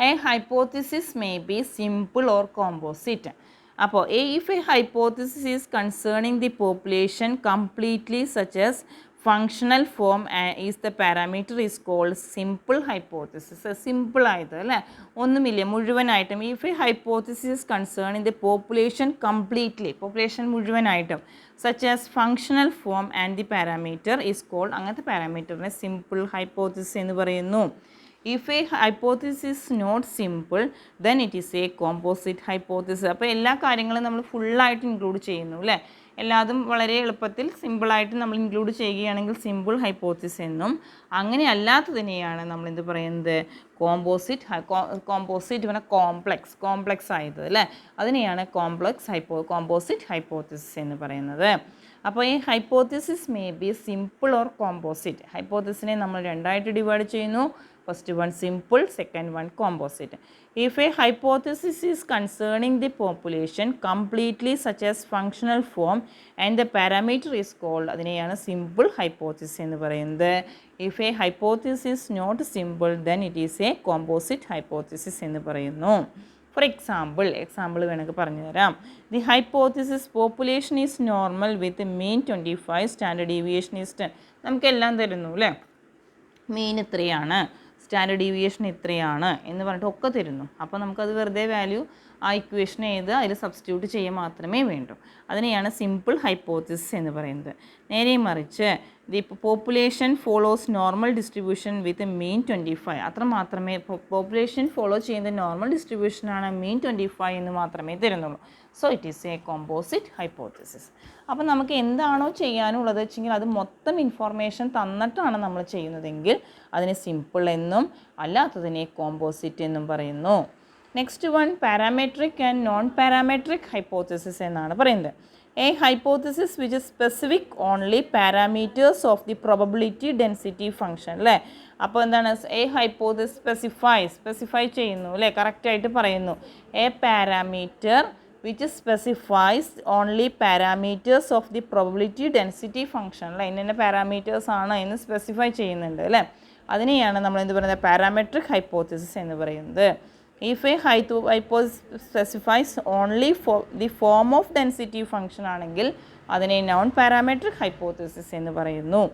A hypothesis may be simple or composite. അപ്പോൾ if a hypothesis is concerning the population completely such as functional form is the parameter is called simple hypothesis. Simple ആയത് അല്ലേ, ഒന്നുമില്ല മുഴുവനായിട്ടും. If a hypothesis concerning the population completely, population മുഴുവനായിട്ടും, such as functional form and the parameter is called, അങ്ങനത്തെ പാരാമീറ്ററിനെ സിമ്പിൾ ഹൈപ്പോത്തസിസ് എന്ന് പറയുന്നു. If a hypothesis is not simple then it is a composite hypothesis. അപ്പോൾ എല്ലാ കാര്യങ്ങളും നമ്മൾ ഫുള്ളായിട്ട് ഇൻക്ലൂഡ് ചെയ്യുന്നു അല്ലേ. എല്ലാതും വളരെ എളുപ്പത്തിൽ സിമ്പിളായിട്ട് നമ്മൾ ഇൻക്ലൂഡ് ചെയ്യുകയാണെങ്കിൽ സിമ്പിൾ ഹൈപ്പോത്തസിസ് എന്നും, അങ്ങനെ അല്ലാത്തതിനെയാണ് നമ്മൾ എന്ത് പറയുന്നത്? കോമ്പോസിറ്റ് പറഞ്ഞാൽ കോംപ്ലക്സ് ആയത് അല്ലേ, അതിനെയാണ് കോമ്പോസിറ്റ് ഹൈപ്പോത്തസിസ് എന്ന് പറയുന്നത്. അപ്പോൾ ഈ hypothesis may be simple or composite. ഹൈപ്പോത്തസിസിനെ നമ്മൾ 2 ആയിട്ട് ഡിവൈഡ് ചെയ്യുന്നു. First one simple, second one composite. If a hypothesis is concerning the population completely such as functional form and the parameter is called, അതിനെയാണ് സിമ്പിൾ ഹൈപ്പോത്തസിസ് എന്ന് പറയുന്നത്. If a hypothesis is not simple then it is a composite hypothesis എന്ന് പറയുന്നു. ഫോർ എക്സാമ്പിൾ വേണമെങ്കിൽ പറഞ്ഞു തരാം. The hypothesis population is normal with mean 25, standard deviation is 10. നമുക്കെല്ലാം തരുന്നു അല്ലേ, മീൻ ഇത്രയാണ്, സ്റ്റാൻഡേർഡ് ഡീവിയേഷൻ ഇത്രയാണ് എന്ന് പറഞ്ഞിട്ട് ഒക്കെ തരുന്നു. അപ്പോൾ നമുക്കത് വെറുതെ വാല്യൂ ആ ഇക്വേഷൻ എഴുതുക, അതിൽ സബ്സ്റ്റിറ്റ്യൂട്ട് ചെയ്യുക മാത്രമേ വേണ്ടൂ. അതിനെയാണ് സിമ്പിൾ ഹൈപ്പോത്തസിസ് എന്ന് പറയുന്നത്. നേരെ മറിച്ച് the population follows normal distribution with mean 25, അത്ര മാത്രമേ പോപ്പുലേഷൻ ഫോളോ ചെയ്യുന്ന നോർമൽ ഡിസ്ട്രിബ്യൂഷനാണ് മീൻ 25 എന്ന് മാത്രമേ തരുന്നുള്ളൂ. So it is a composite hypothesis. അപ്പോൾ നമുക്ക് എന്താണോ ചെയ്യാനുള്ളത് വെച്ചെങ്കിൽ അത് മൊത്തം ഇൻഫോർമേഷൻ തന്നിട്ടാണ് നമ്മൾ ചെയ്യുന്നതെങ്കിൽ അതിനെ സിമ്പിൾ എന്നും അല്ലാത്തതിനെ കോമ്പോസിറ്റ് എന്നും പറയുന്നു. Next one parametric and non parametric hypothesis എന്നാണ് പറയുന്നത്. A hypothesis which is specific only parameters of the probability density function അല്ലേ. അപ്പോൾ എന്താണ് എ ഹൈപ്പോത്തസിസ് സ്പെസിഫൈ ചെയ്യുന്നു അല്ലേ, കറക്റ്റായിട്ട് പറയുന്നു. A parameter which specifies only parameters of the probability density function അല്ലേ, ഇന്ന പാരാമീറ്റേഴ്സ് ആണ് എന്ന് സ്പെസിഫൈ ചെയ്യുന്നുണ്ട് അല്ലേ. അതിനെയാണ് നമ്മൾ എന്ത് പറയുന്നത്? പാരാമെട്രിക് ഹൈപ്പോത്തസിസ് എന്ന് പറയുന്നത്. If a hypothesis specifies only the form of density function ആണെങ്കിൽ അതിനെ നോൺ പാരാമെട്രിക് ഹൈപ്പോത്തസിസ് എന്ന് പറയുന്നു.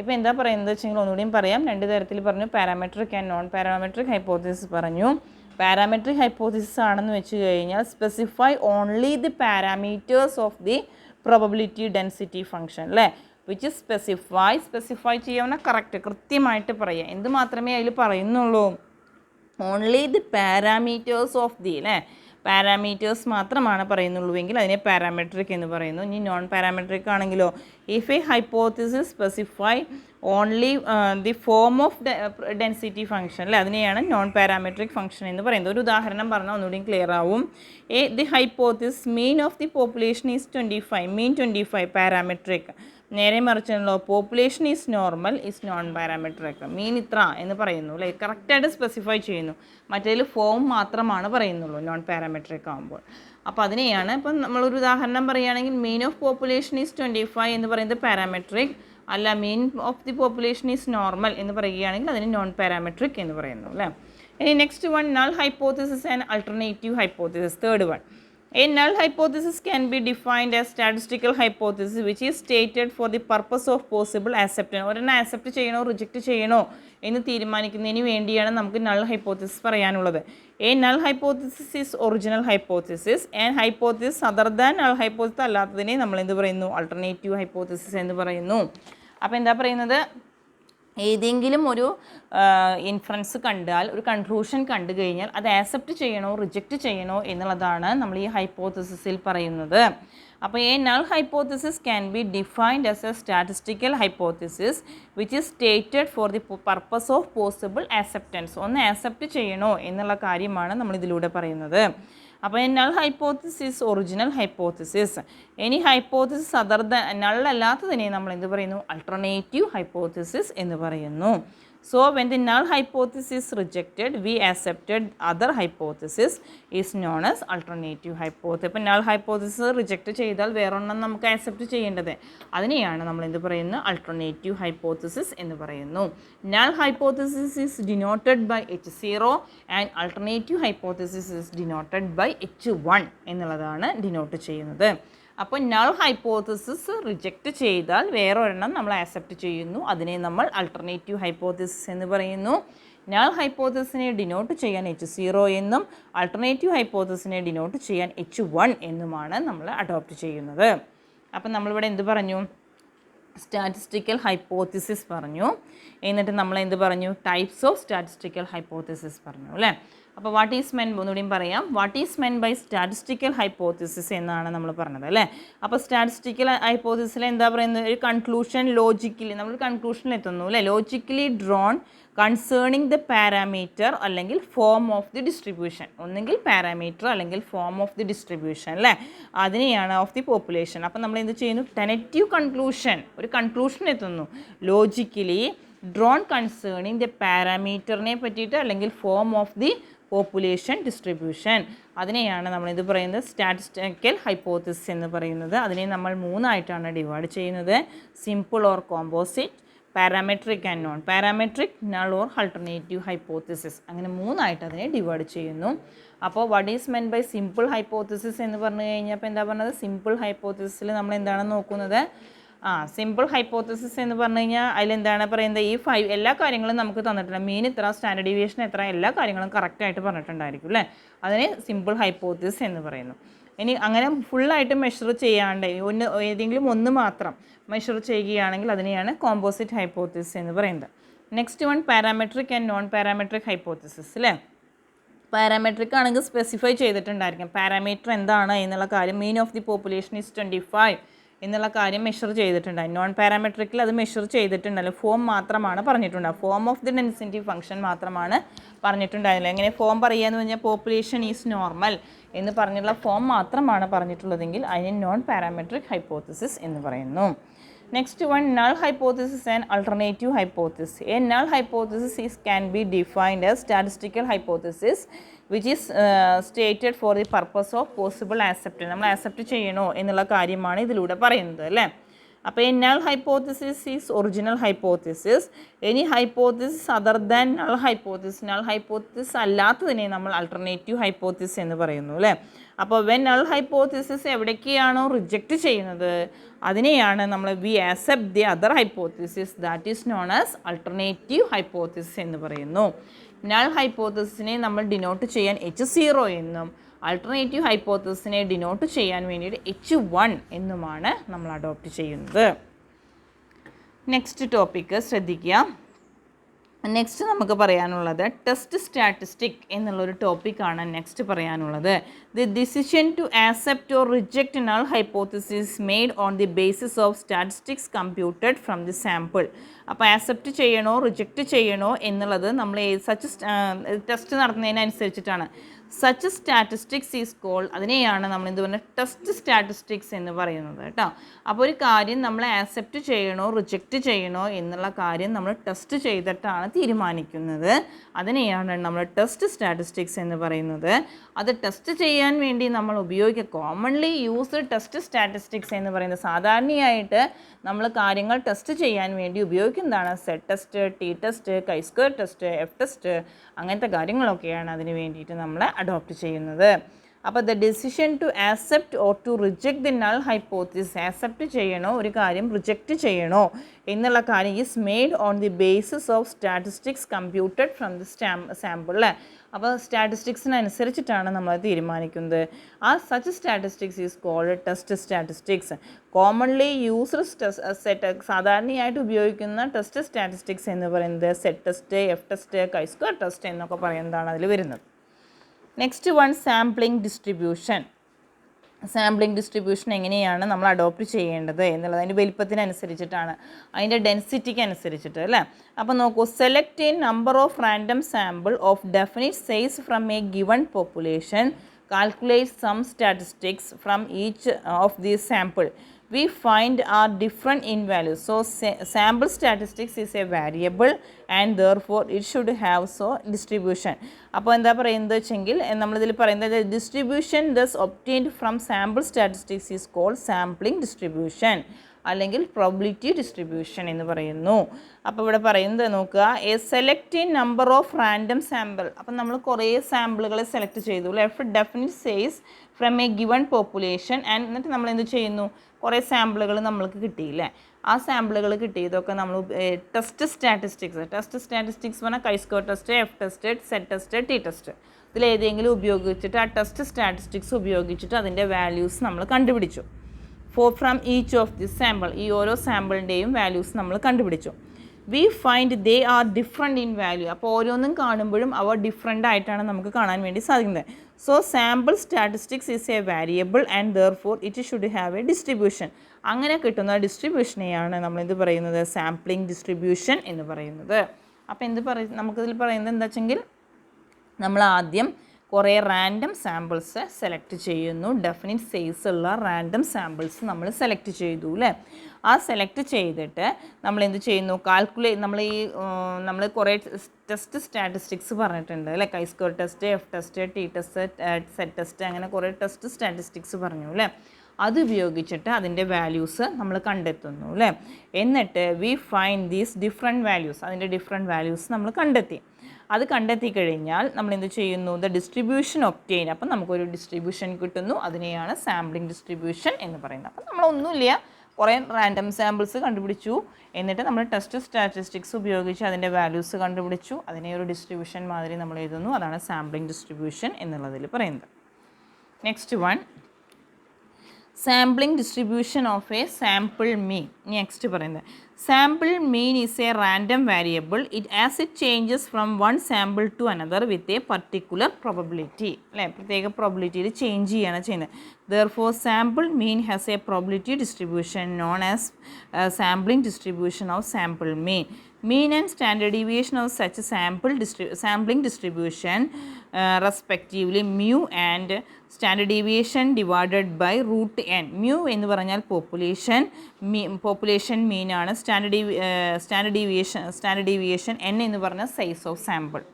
ഇപ്പോൾ എന്താ പറയുന്നത് വെച്ചെങ്കിൽ ഒന്നുകൂടിയും പറയാം. 2 തരത്തിൽ പറഞ്ഞു, parametric and non parametric hypothesis പറഞ്ഞു. പാരാമെട്രിക് ഹൈപ്പോത്തസിസ് ആണെന്ന് വെച്ച് കഴിഞ്ഞാൽ specify only the parameters of the probability density function അല്ലേ, വിച്ച് സ്പെസിഫൈ ചെയ്യാവുന്ന കൃത്യമായിട്ട് പറയുക. എന്ത് മാത്രമേ അതിൽ പറയുന്നുള്ളൂ? Only the parameters of the അല്ലേ, പാരാമീറ്റേഴ്സ് മാത്രമാണ് പറയുന്നുള്ളൂവെങ്കിൽ അതിനെ പാരാമെട്രിക് എന്ന് പറയുന്നു. ഇനി നോൺ പാരാമെട്രിക് ആണെങ്കിലോ, if a hypothesis specify only the form of density function അല്ലേ, അതിനെയാണ് നോൺ പാരാമെട്രിക് ഫംഗ്ഷൻ എന്ന് പറയുന്നത്. ഒരു ഉദാഹരണം പറഞ്ഞാൽ ഒന്നുകൂടി ക്ലിയർ ആവും. The hypothesis mean of the population is 25, mean 25 parametric. നേരെ മറിച്ചാണല്ലോ population is normal is non parametric. Mean ഇത്ര എന്ന് പറയുന്നു അല്ലേ, കറക്റ്റായിട്ട് സ്പെസിഫൈ ചെയ്യുന്നു. മറ്റേതിൽ ഫോം മാത്രമാണ് പറയുന്നുള്ളൂ നോൺ പാരാമെട്രിക് ആകുമ്പോൾ. അപ്പോൾ അതിനെയാണ് ഇപ്പം നമ്മളൊരു ഉദാഹരണം പറയുകയാണെങ്കിൽ മീൻ ഓഫ് പോപ്പുലേഷൻ ഈസ് 25 എന്ന് പറയുന്നത് പാരാമെട്രിക്, അല്ല മീൻ of the population is normal എന്ന് പറയുകയാണെങ്കിൽ അതിന് നോൺ പാരാമെട്രിക് എന്ന് പറയുന്നു അല്ലേ. ഇനി next one null hypothesis and alternative hypothesis. Third one A null hypothesis can be defined as statistical hypothesis which is stated for the purpose of possible acceptance. ഒരെണ്ണം ആക്സെപ്റ്റ് ചെയ്യണോ റിജക്റ്റ് ചെയ്യണോ എന്ന് തീരുമാനിക്കുന്നതിന് വേണ്ടിയാണ് നമുക്ക് null hypothesis പറയാനുള്ളത്. A null hypothesis is original hypothesis and hypothesis other than null hypothesis അല്ലാത്തതിനെ നമ്മൾ എന്ത് പറയുന്നു? Alternative hypothesis എന്ന് പറയുന്നു. അപ്പോൾ എന്താ പറയുന്നത്? ഏതെങ്കിലും ഒരു ഇൻഫറൻസ് കണ്ടാൽ, ഒരു കൺക്ലൂഷൻ കണ്ടു കഴിഞ്ഞാൽ അത് ആക്സെപ്റ്റ് ചെയ്യണോ റിജക്റ്റ് ചെയ്യണോ എന്നുള്ളതാണ് നമ്മൾ ഈ ഹൈപ്പോത്തസിസിൽ പറയുന്നത്. അപ്പോൾ A null hypothesis can be defined as A statistical hypothesis which is stated for the purpose of possible acceptance. ഒന്ന് ആക്സെപ്റ്റ് ചെയ്യണോ എന്നുള്ള കാര്യമാണ് നമ്മൾ ഇതിലൂടെ പറയുന്നത്. അപ്പോൾ നൾ ഹൈപ്പോത്തസിസ് ഒറിജിനൽ ഹൈപ്പോത്തസിസ്. ഇനി ഹൈപ്പോത്തസിസ് അതർ ദാൻ നൾ അല്ലാത്തതിനെ നമ്മൾ എന്ത് പറയുന്നു? അൾട്ടർനേറ്റീവ് ഹൈപ്പോത്തസിസ് എന്ന് പറയുന്നു. So when the null hypothesis is rejected, we accepted other hypothesis is known as alternative hypothesis. ഇപ്പോൾ null hypothesis റിജക്റ്റ് ചെയ്താൽ വേറൊന്നും നമുക്ക് ആക്സെപ്റ്റ് ചെയ്യേണ്ടത്, അതിനെയാണ് നമ്മൾ എന്ത് പറയുന്നത്? അൾട്ടർനേറ്റീവ് ഹൈപ്പോത്തസിസ് എന്ന് പറയുന്നു. null hypothesis is denoted by H0 and alternative hypothesis is denoted by H1 എന്നുള്ളതാണ് ഡിനോട്ട് ചെയ്യുന്നത്. അപ്പോൾ നൾ ഹൈപ്പോത്തസിസ് റിജക്റ്റ് ചെയ്താൽ വേറൊരെണ്ണം നമ്മൾ ആക്സെപ്റ്റ് ചെയ്യുന്നു, അതിനെ നമ്മൾ അൾട്ടർനേറ്റീവ് ഹൈപ്പോത്തസിസ് എന്ന് പറയുന്നു. നൾ ഹൈപ്പോത്തസിനെ ഡിനോട്ട് ചെയ്യാൻ H0 എന്നും അൾട്ടർനേറ്റീവ് ഹൈപ്പോത്തസിനെ ഡിനോട്ട് ചെയ്യാൻ H1 എന്നുമാണ് നമ്മൾ അഡോപ്റ്റ് ചെയ്യുന്നത്. അപ്പം നമ്മളിവിടെ എന്ത് പറഞ്ഞു? സ്റ്റാറ്റിസ്റ്റിക്കൽ ഹൈപ്പോത്തസിസ് പറഞ്ഞു. എന്നിട്ട് നമ്മൾ എന്ത് പറഞ്ഞു? ടൈപ്സ് ഓഫ് സ്റ്റാറ്റിസ്റ്റിക്കൽ ഹൈപ്പോത്തസിസ് പറഞ്ഞു അല്ലേ. അപ്പോൾ വാട്ട് ഈസ് മെൻ ഒന്നുകൂടിയും പറയാം. What is meant by statistical hypothesis എന്നാണ് നമ്മൾ പറഞ്ഞത് അല്ലേ. അപ്പോൾ സ്റ്റാറ്റിസ്റ്റിക്കൽ ഹൈപ്പോത്തസിസിൽ എന്താ പറയുന്നത്? ഒരു കൺക്ലൂഷൻ ലോജിക്കലി, നമ്മൾ കൺക്ലൂഷനിൽ എത്തുന്നു അല്ലേ. Logically drawn concerning the parameter അല്ലെങ്കിൽ ഫോം ഓഫ് ദി ഡിസ്ട്രിബ്യൂഷൻ. ഒന്നെങ്കിൽ പാരാമീറ്റർ അല്ലെങ്കിൽ ഫോം ഓഫ് ദി ഡിസ്ട്രിബ്യൂഷൻ അല്ലേ, അതിനെയാണ് ഓഫ് ദി പോപ്പുലേഷൻ. അപ്പോൾ നമ്മൾ എന്ത് ചെയ്യുന്നു? ടെനറ്റീവ് കൺക്ലൂഷൻ, ഒരു കൺക്ലൂഷൻ എത്തുന്നു ലോജിക്കലി ഡ്രോൺ കൺസേണിങ് ദ പാരാമീറ്ററിനെ പറ്റിയിട്ട് അല്ലെങ്കിൽ form of the population distribution, അതിനെയാണ് നമ്മൾ ഇത് പറയുന്നത് സ്റ്റാറ്റിസ്റ്റിക്കൽ ഹൈപ്പോത്തസിസ് എന്ന് പറയുന്നത്. അതിനെ നമ്മൾ മൂന്നായിട്ടാണ് ഡിവൈഡ് ചെയ്യുന്നത്: simple or composite, parametric and non parametric, null or alternative hypothesis. അങ്ങനെ മൂന്നായിട്ട് അതിനെ ഡിവൈഡ് ചെയ്യുന്നു. അപ്പോൾ what is meant by simple hypothesis എന്ന് പറഞ്ഞു കഴിഞ്ഞപ്പോൾ എന്താ പറഞ്ഞത്? സിമ്പിൾ ഹൈപ്പോത്തസിസിൽ നമ്മൾ എന്താണ് നോക്കുന്നത്? സിമ്പിൾ ഹൈപ്പോത്തസിസ് എന്ന് പറഞ്ഞു കഴിഞ്ഞാൽ അതിലെന്താണ് പറയുന്നത്? ഈ എല്ലാ കാര്യങ്ങളും നമുക്ക് തന്നിട്ടുണ്ട്. മീൻ ഇത്ര, സ്റ്റാൻഡേർഡ് ഡീവിയേഷൻ എത്ര, എല്ലാ കാര്യങ്ങളും കറക്റ്റായിട്ട് പറഞ്ഞിട്ടുണ്ടായിരിക്കും അല്ലേ. അതിനെ സിമ്പിൾ ഹൈപ്പോത്തസിസ് എന്ന് പറയുന്നു. ഇനി അങ്ങനെ ഫുള്ളായിട്ട് മെഷർ ചെയ്യാണ്ട് ഏതെങ്കിലും ഒന്ന് മാത്രം മെഷർ ചെയ്യുകയാണെങ്കിൽ അതിനെയാണ് കോമ്പോസിറ്റ് ഹൈപ്പോത്തസിസ് എന്ന് പറയുന്നത്. Next one parametric and non parametric hypothesis അല്ലേ. പാരാമെട്രിക് ആണെങ്കിൽ സ്പെസിഫൈ ചെയ്തിട്ടുണ്ടായിരിക്കും പാരാമീറ്റർ എന്താണ് എന്നുള്ള കാര്യം. മീൻ ഓഫ് ദി പോപ്പുലേഷൻ ഈസ് 25 എന്നുള്ള കാര്യം മെഷർ ചെയ്തിട്ടുണ്ടായി. നോൺ പാരാമെട്രിക്കിൽ അത് മെഷർ ചെയ്തിട്ടുണ്ടല്ലോ, ഫോം മാത്രമാണ് പറഞ്ഞിട്ടുണ്ടാകും. Form of the density function മാത്രമാണ് പറഞ്ഞിട്ടുണ്ടായില്ല. എങ്ങനെ ഫോം പറയുക എന്ന് പറഞ്ഞാൽ പോപ്പുലേഷൻ ഈസ് നോർമൽ എന്ന് പറഞ്ഞുള്ള ഫോം മാത്രമാണ് പറഞ്ഞിട്ടുള്ളതെങ്കിൽ അതിനെ നോൺ പാരാമെട്രിക് ഹൈപ്പോത്തസിസ് എന്ന് പറയുന്നു. Next one, null hypothesis and alternative hypothesis. A null hypothesis can be defined as statistical hypothesis which is stated for the purpose of possible acceptance. നമ്മൾ ആക്സെപ്റ്റ് ചെയ്യണോ എന്നുള്ള കാര്യമാണ് ഇതിലൂടെ പറയുന്നത് അല്ലേ. അപ്പോൾ ഈ null hypothesis is original hypothesis. Any hypothesis other than null hypothesis, null hypothesis അല്ലാത്തതിനെ നമ്മൾ alternative hypothesis എന്ന് പറയുന്നു അല്ലേ. അപ്പോൾ വെൻ നൾ ഹൈപ്പോത്തസിസ് എവിടേക്കാണോ റിജക്റ്റ് ചെയ്യുന്നത് അതിനെയാണ് നമ്മൾ V accept the other hypothesis that is known as alternative hypothesis എന്ന് പറയുന്നു. നൾ ഹൈപ്പോത്തസിസിനെ നമ്മൾ ഡിനോട്ട് ചെയ്യാൻ H0 എന്നും ആൾട്ടർനേറ്റീവ് ഹൈപ്പോത്തസിസിനെ ഡിനോട്ട് ചെയ്യാൻ വേണ്ടിയിട്ട് H1 എന്നുമാണ് നമ്മൾ അഡോപ്റ്റ് ചെയ്യുന്നത്. നെക്സ്റ്റ് ടോപ്പിക്ക് ശ്രദ്ധിക്കുക. നെക്സ്റ്റ് നമുക്ക് പറയാനുള്ളത് ടെസ്റ്റ് സ്റ്റാറ്റിസ്റ്റിക് എന്നുള്ളൊരു ടോപ്പിക്കാണ് നെക്സ്റ്റ് പറയാനുള്ളത്. The decision to accept or reject null hypothesis made on the basis of statistics computed from the sample. അപ്പോൾ ആക്സെപ്റ്റ് ചെയ്യണോ റിജക്റ്റ് ചെയ്യണോ എന്നുള്ളത് നമ്മൾ സച്ച് ടെസ്റ്റ് നടത്തുന്നതിനനുസരിച്ചിട്ടാണ്. സച്ച് സ്റ്റാറ്റിസ്റ്റിക്സ് ഈസ് കോൾഡ്, അതിനെയാണ് നമ്മൾ എന്ത് പറയുന്നത് ടെസ്റ്റ് സ്റ്റാറ്റിസ്റ്റിക്സ് എന്ന് പറയുന്നത് കേട്ടോ. അപ്പോൾ ഒരു കാര്യം നമ്മൾ ആക്സെപ്റ്റ് ചെയ്യണോ റിജക്റ്റ് ചെയ്യണോ എന്നുള്ള കാര്യം നമ്മൾ ടെസ്റ്റ് ചെയ്തിട്ടാണ് തീരുമാനിക്കുന്നത്. അതിനെയാണ് നമ്മൾ ടെസ്റ്റ് സ്റ്റാറ്റിസ്റ്റിക്സ് എന്ന് പറയുന്നത്. അത് ടെസ്റ്റ് ചെയ്യാൻ വേണ്ടി നമ്മൾ കോമൺലി യൂസ്ഡ് ടെസ്റ്റ് സ്റ്റാറ്റിസ്റ്റിക്സ് എന്ന് പറയുന്നത് സാധാരണയായിട്ട് നമ്മൾ കാര്യങ്ങൾ ടെസ്റ്റ് ചെയ്യാൻ വേണ്ടി ഉപയോഗിക്കുന്നതാണ്. Z test, T test, chi square test, F test, അങ്ങനത്തെ കാര്യങ്ങളൊക്കെയാണ് അതിന് വേണ്ടിയിട്ട് നമ്മൾ അഡോപ്റ്റ് ചെയ്യുന്നത്. അപ്പോൾ the decision to accept or to reject the null hypothesis, accept ചെയ്യണോ ഒരു കാര്യം റിജക്റ്റ് ചെയ്യണോ എന്നുള്ള കാര്യം is made on the basis of statistics computed from the sample അല്ലേ. അപ്പോൾ സ്റ്റാറ്റിസ്റ്റിക്സിനനുസരിച്ചിട്ടാണ് നമ്മൾ തീരുമാനിക്കുന്നത്. ആ such statistics is called test statistics. Commonly used സാധാരണയായിട്ട് ഉപയോഗിക്കുന്ന ടെസ്റ്റ് സ്റ്റാറ്റിസ്റ്റിക്സ് എന്ന് പറയുന്നത് set test, F test, കൈസ്ക്വയർ test എന്നൊക്കെ പറയുന്നതാണ് അതിൽ വരുന്നത്. Next one sampling distribution. Sampling distribution എങ്ങനെയാണ് നമ്മൾ അഡോപ്റ്റ് ചെയ്യേണ്ടത് എന്നുള്ളത് അതിൻ്റെ വലിപ്പത്തിനനുസരിച്ചിട്ടാണ്, അതിൻ്റെ ഡെൻസിറ്റിക്ക് അനുസരിച്ചിട്ട് അല്ലേ. അപ്പോൾ നോക്കൂ, select a number of random sample of definite size from a given population, calculate some statistics from each of these sample we find are different in values. So sample statistics is a variable and therefore it should have so distribution. അപ്പോൾ എന്താ പറയുന്നത് വെച്ചെങ്കിൽ നമ്മളിതിൽ പറയുന്നത് distribution thus obtained from sample statistics is called sampling distribution അല്ലെങ്കിൽ പ്രോബിലിറ്റി ഡിസ്ട്രിബ്യൂഷൻ എന്ന് പറയുന്നു. അപ്പോൾ ഇവിടെ പറയുന്നത് നോക്കുക, a select number of random sample. അപ്പം നമ്മൾ കുറേ സാമ്പിളുകളെ സെലക്ട് ചെയ്തു, definite size from a given population and എന്നിട്ട് നമ്മൾ എന്ത് ചെയ്യുന്നു, കുറേ സാമ്പിളുകൾ നമ്മൾക്ക് കിട്ടിയില്ലേ. ആ സാമ്പിളുകൾ കിട്ടിയതൊക്കെ നമ്മൾ ടെസ്റ്റ് സ്റ്റാറ്റിസ്റ്റിക്സ് പറഞ്ഞാൽ chi square test, F test, Z test, T test, ഇതിലേതെങ്കിലും ഉപയോഗിച്ചിട്ട് ആ ടെസ്റ്റ് സ്റ്റാറ്റിസ്റ്റിക്സ് ഉപയോഗിച്ചിട്ട് അതിൻ്റെ വാല്യൂസ് നമ്മൾ കണ്ടുപിടിച്ചു. From each of the sample, ഈ ഓരോ സാമ്പിളിൻ്റെയും വാല്യൂസ് നമ്മൾ കണ്ടുപിടിച്ചു. We find they are different in value. അപ്പോൾ ഓരോന്നും കാണുമ്പോഴും അവ ഡിഫറെൻ്റ് ആയിട്ടാണ് നമുക്ക് കാണാൻ വേണ്ടി സാധിക്കുന്നത്. So sample statistics is A variable and therefore it should have A distribution. അങ്ങനെ കിട്ടുന്ന ഡിസ്ട്രിബ്യൂഷനെയാണ് നമ്മളെന്ത് പറയുന്നത്, സാമ്പിളിംഗ് ഡിസ്ട്രിബ്യൂഷൻ എന്ന് പറയുന്നത്. അപ്പോൾ നമുക്കിതിൽ പറയുന്നത് എന്താ വെച്ചെങ്കിൽ, നമ്മൾ ആദ്യം കുറേ റാൻഡം സാമ്പിൾസ് സെലക്ട് ചെയ്യുന്നു. ഡെഫിനിറ്റ് സൈസ് ഉള്ള റാൻഡം സാമ്പിൾസ് നമ്മൾ സെലക്ട് ചെയ്തു അല്ലേ. ആ സെലക്ട് ചെയ്തിട്ട് നമ്മൾ എന്ത് ചെയ്യുന്നു, നമ്മൾ കുറേ ടെസ്റ്റ് സ്റ്റാറ്റിസ്റ്റിക്സ് പറഞ്ഞിട്ടുണ്ട് അല്ലേ. Chi square test, F test, T test, Z test, അങ്ങനെ കുറേ ടെസ്റ്റ് സ്റ്റാറ്റിസ്റ്റിക്സ് പറഞ്ഞു അല്ലേ. അത് ഉപയോഗിച്ചിട്ട് അതിൻ്റെ വാല്യൂസ് നമ്മൾ കണ്ടെത്തുന്നു അല്ലേ. എന്നിട്ട് we find these different values, അതിൻ്റെ ഡിഫറെൻറ്റ് വാല്യൂസ് നമ്മൾ കണ്ടെത്തി. അത് കണ്ടെത്തി കഴിഞ്ഞാൽ നമ്മൾ എന്ത് ചെയ്യുന്നു, ദ ഡിസ്ട്രിബ്യൂഷൻ ഒബ്റ്റെയിൻ. അപ്പം നമുക്കൊരു ഡിസ്ട്രിബ്യൂഷൻ കിട്ടുന്നു, അതിനെയാണ് സാമ്പിളിംഗ് ഡിസ്ട്രിബ്യൂഷൻ എന്ന് പറയുന്നത്. അപ്പം നമ്മളൊന്നുമില്ല, കുറേ റാൻഡം സാമ്പിൾസ് കണ്ടുപിടിച്ചു, എന്നിട്ട് നമ്മൾ ടെസ്റ്റ് സ്റ്റാറ്റിസ്റ്റിക്സ് ഉപയോഗിച്ച് അതിൻ്റെ വാല്യൂസ് കണ്ടുപിടിച്ചു, അതിനെ ഒരു ഡിസ്ട്രിബ്യൂഷൻ മാതിരി നമ്മൾ എഴുതുന്നു. അതാണ് സാമ്പിളിംഗ് ഡിസ്ട്രിബ്യൂഷൻ എന്നുള്ളതിൽ പറയുന്നത്. Next one, sampling distribution of a sample mean. Next പറയുന്നത്, sample mean is a random variable it changes from one sample to another with a particular probability അല്ലേ. പ്രത്യേക പ്രോബിലിറ്റിയിൽ ചേഞ്ച് ചെയ്യുകയാണ് ചെയ്യുന്നത്. Therefore sample mean has a probability distribution known as sampling distribution of sample mean. Mean and standard deviation of such sampling distribution respectively mu and standard deviation divided by root n. Mu എന്ന് പറഞ്ഞാൽ population mean ആണ്. standard deviation n എന്ന് പറഞ്ഞാൽ size of sample.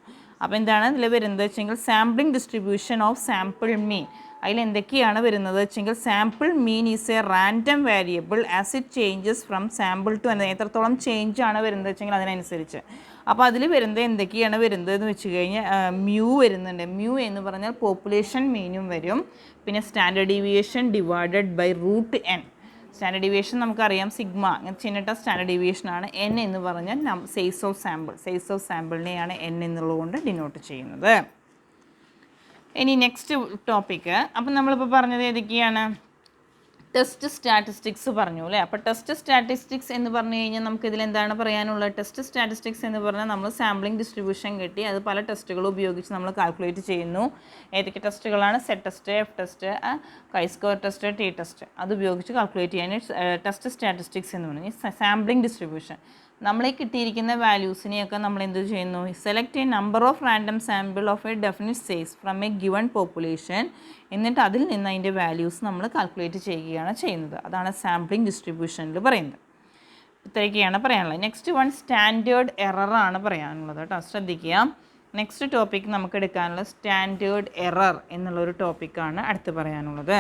അപ്പോൾ എന്താണ് ഇതിൽ വരുന്നത് വെച്ചെങ്കിൽ sampling distribution of sample mean. അതിൽ എന്തൊക്കെയാണ് വരുന്നത് വെച്ചെങ്കിൽ, sample mean is a random variable as it changes from sample to എത്രത്തോളം ചേഞ്ച് ആണ് വരുന്നത് വെച്ചെങ്കിൽ അതിനനുസരിച്ച്. അപ്പോൾ അതിൽ വരുന്നത് എന്തൊക്കെയാണ് വരുന്നത് എന്ന് വെച്ച് കഴിഞ്ഞാൽ മ്യൂ വരുന്നുണ്ട്. മ്യൂ എന്ന് പറഞ്ഞാൽ പോപ്പുലേഷൻ മീനും വരും, പിന്നെ standard deviation divided by root N. Standard deviation നമുക്കറിയാം സിഗ്മ, ചിന്നിട്ട സ്റ്റാൻഡേർഡ് ഡീവിയേഷൻ ആണ്. എൻ എന്ന് പറഞ്ഞാൽ സൈസ് ഓഫ് സാമ്പിളിനെയാണ് എൻ എന്നുള്ളതുകൊണ്ട് ഡിനോട്ട് ചെയ്യുന്നത്. ഇനി നെക്സ്റ്റ് ടോപ്പിക്ക്, അപ്പം നമ്മളിപ്പോൾ പറഞ്ഞത് ഏതൊക്കെയാണ്, ടെസ്റ്റ് സ്റ്റാറ്റിസ്റ്റിക്സ് പറഞ്ഞു അല്ലേ. അപ്പോൾ ടെസ്റ്റ് സ്റ്റാറ്റിസ്റ്റിക്സ് എന്ന് പറഞ്ഞു കഴിഞ്ഞാൽ നമുക്കിതിൽ എന്താണ് പറയാനുള്ളത്, ടെസ്റ്റ് സ്റ്റാറ്റിസ്റ്റിക്സ് എന്ന് പറഞ്ഞാൽ നമ്മൾ സാമ്പിളിംഗ് ഡിസ്ട്രിബ്യൂഷൻ കിട്ടി, അത് പല ടെസ്റ്റുകൾ ഉപയോഗിച്ച് നമ്മൾ കാൽക്കുലേറ്റ് ചെയ്യുന്നു. ഏതൊക്കെ ടെസ്റ്റുകളാണ്, Z test, F test, chi square test, T test, അത് ഉപയോഗിച്ച് കാൽക്കുലേറ്റ് ചെയ്യാൻ ടെസ്റ്റ് സ്റ്റാറ്റിസ്റ്റിക്സ് എന്ന് പറഞ്ഞാൽ സാമ്പിളിംഗ് ഡിസ്ട്രിബ്യൂഷൻ. നമ്മളെ കിട്ടിയിരിക്കുന്ന വാല്യൂസിനെയൊക്കെ നമ്മൾ എന്ത് ചെയ്യുന്നു, select a number of random sample of A definite size from a given population, എന്നിട്ട് അതിൽ നിന്ന് അതിൻ്റെ വാല്യൂസ് നമ്മൾ കാൽക്കുലേറ്റ് ചെയ്യുകയാണ് ചെയ്യുന്നത്. അതാണ് സാമ്പിളിംഗ് ഡിസ്ട്രിബ്യൂഷനിൽ പറയുന്നത്. ഇത്രയൊക്കെയാണ് പറയാനുള്ളത്. നെക്സ്റ്റ് വൺ, സ്റ്റാൻഡേർഡ് എററാണ് പറയാനുള്ളത് കേട്ടോ, ശ്രദ്ധിക്കുക. നെക്സ്റ്റ് ടോപ്പിക് നമുക്ക് എടുക്കാനുള്ളത് സ്റ്റാൻഡേർഡ് എറർ എന്നുള്ളൊരു ടോപ്പിക്കാണ് അടുത്ത് പറയാനുള്ളത്.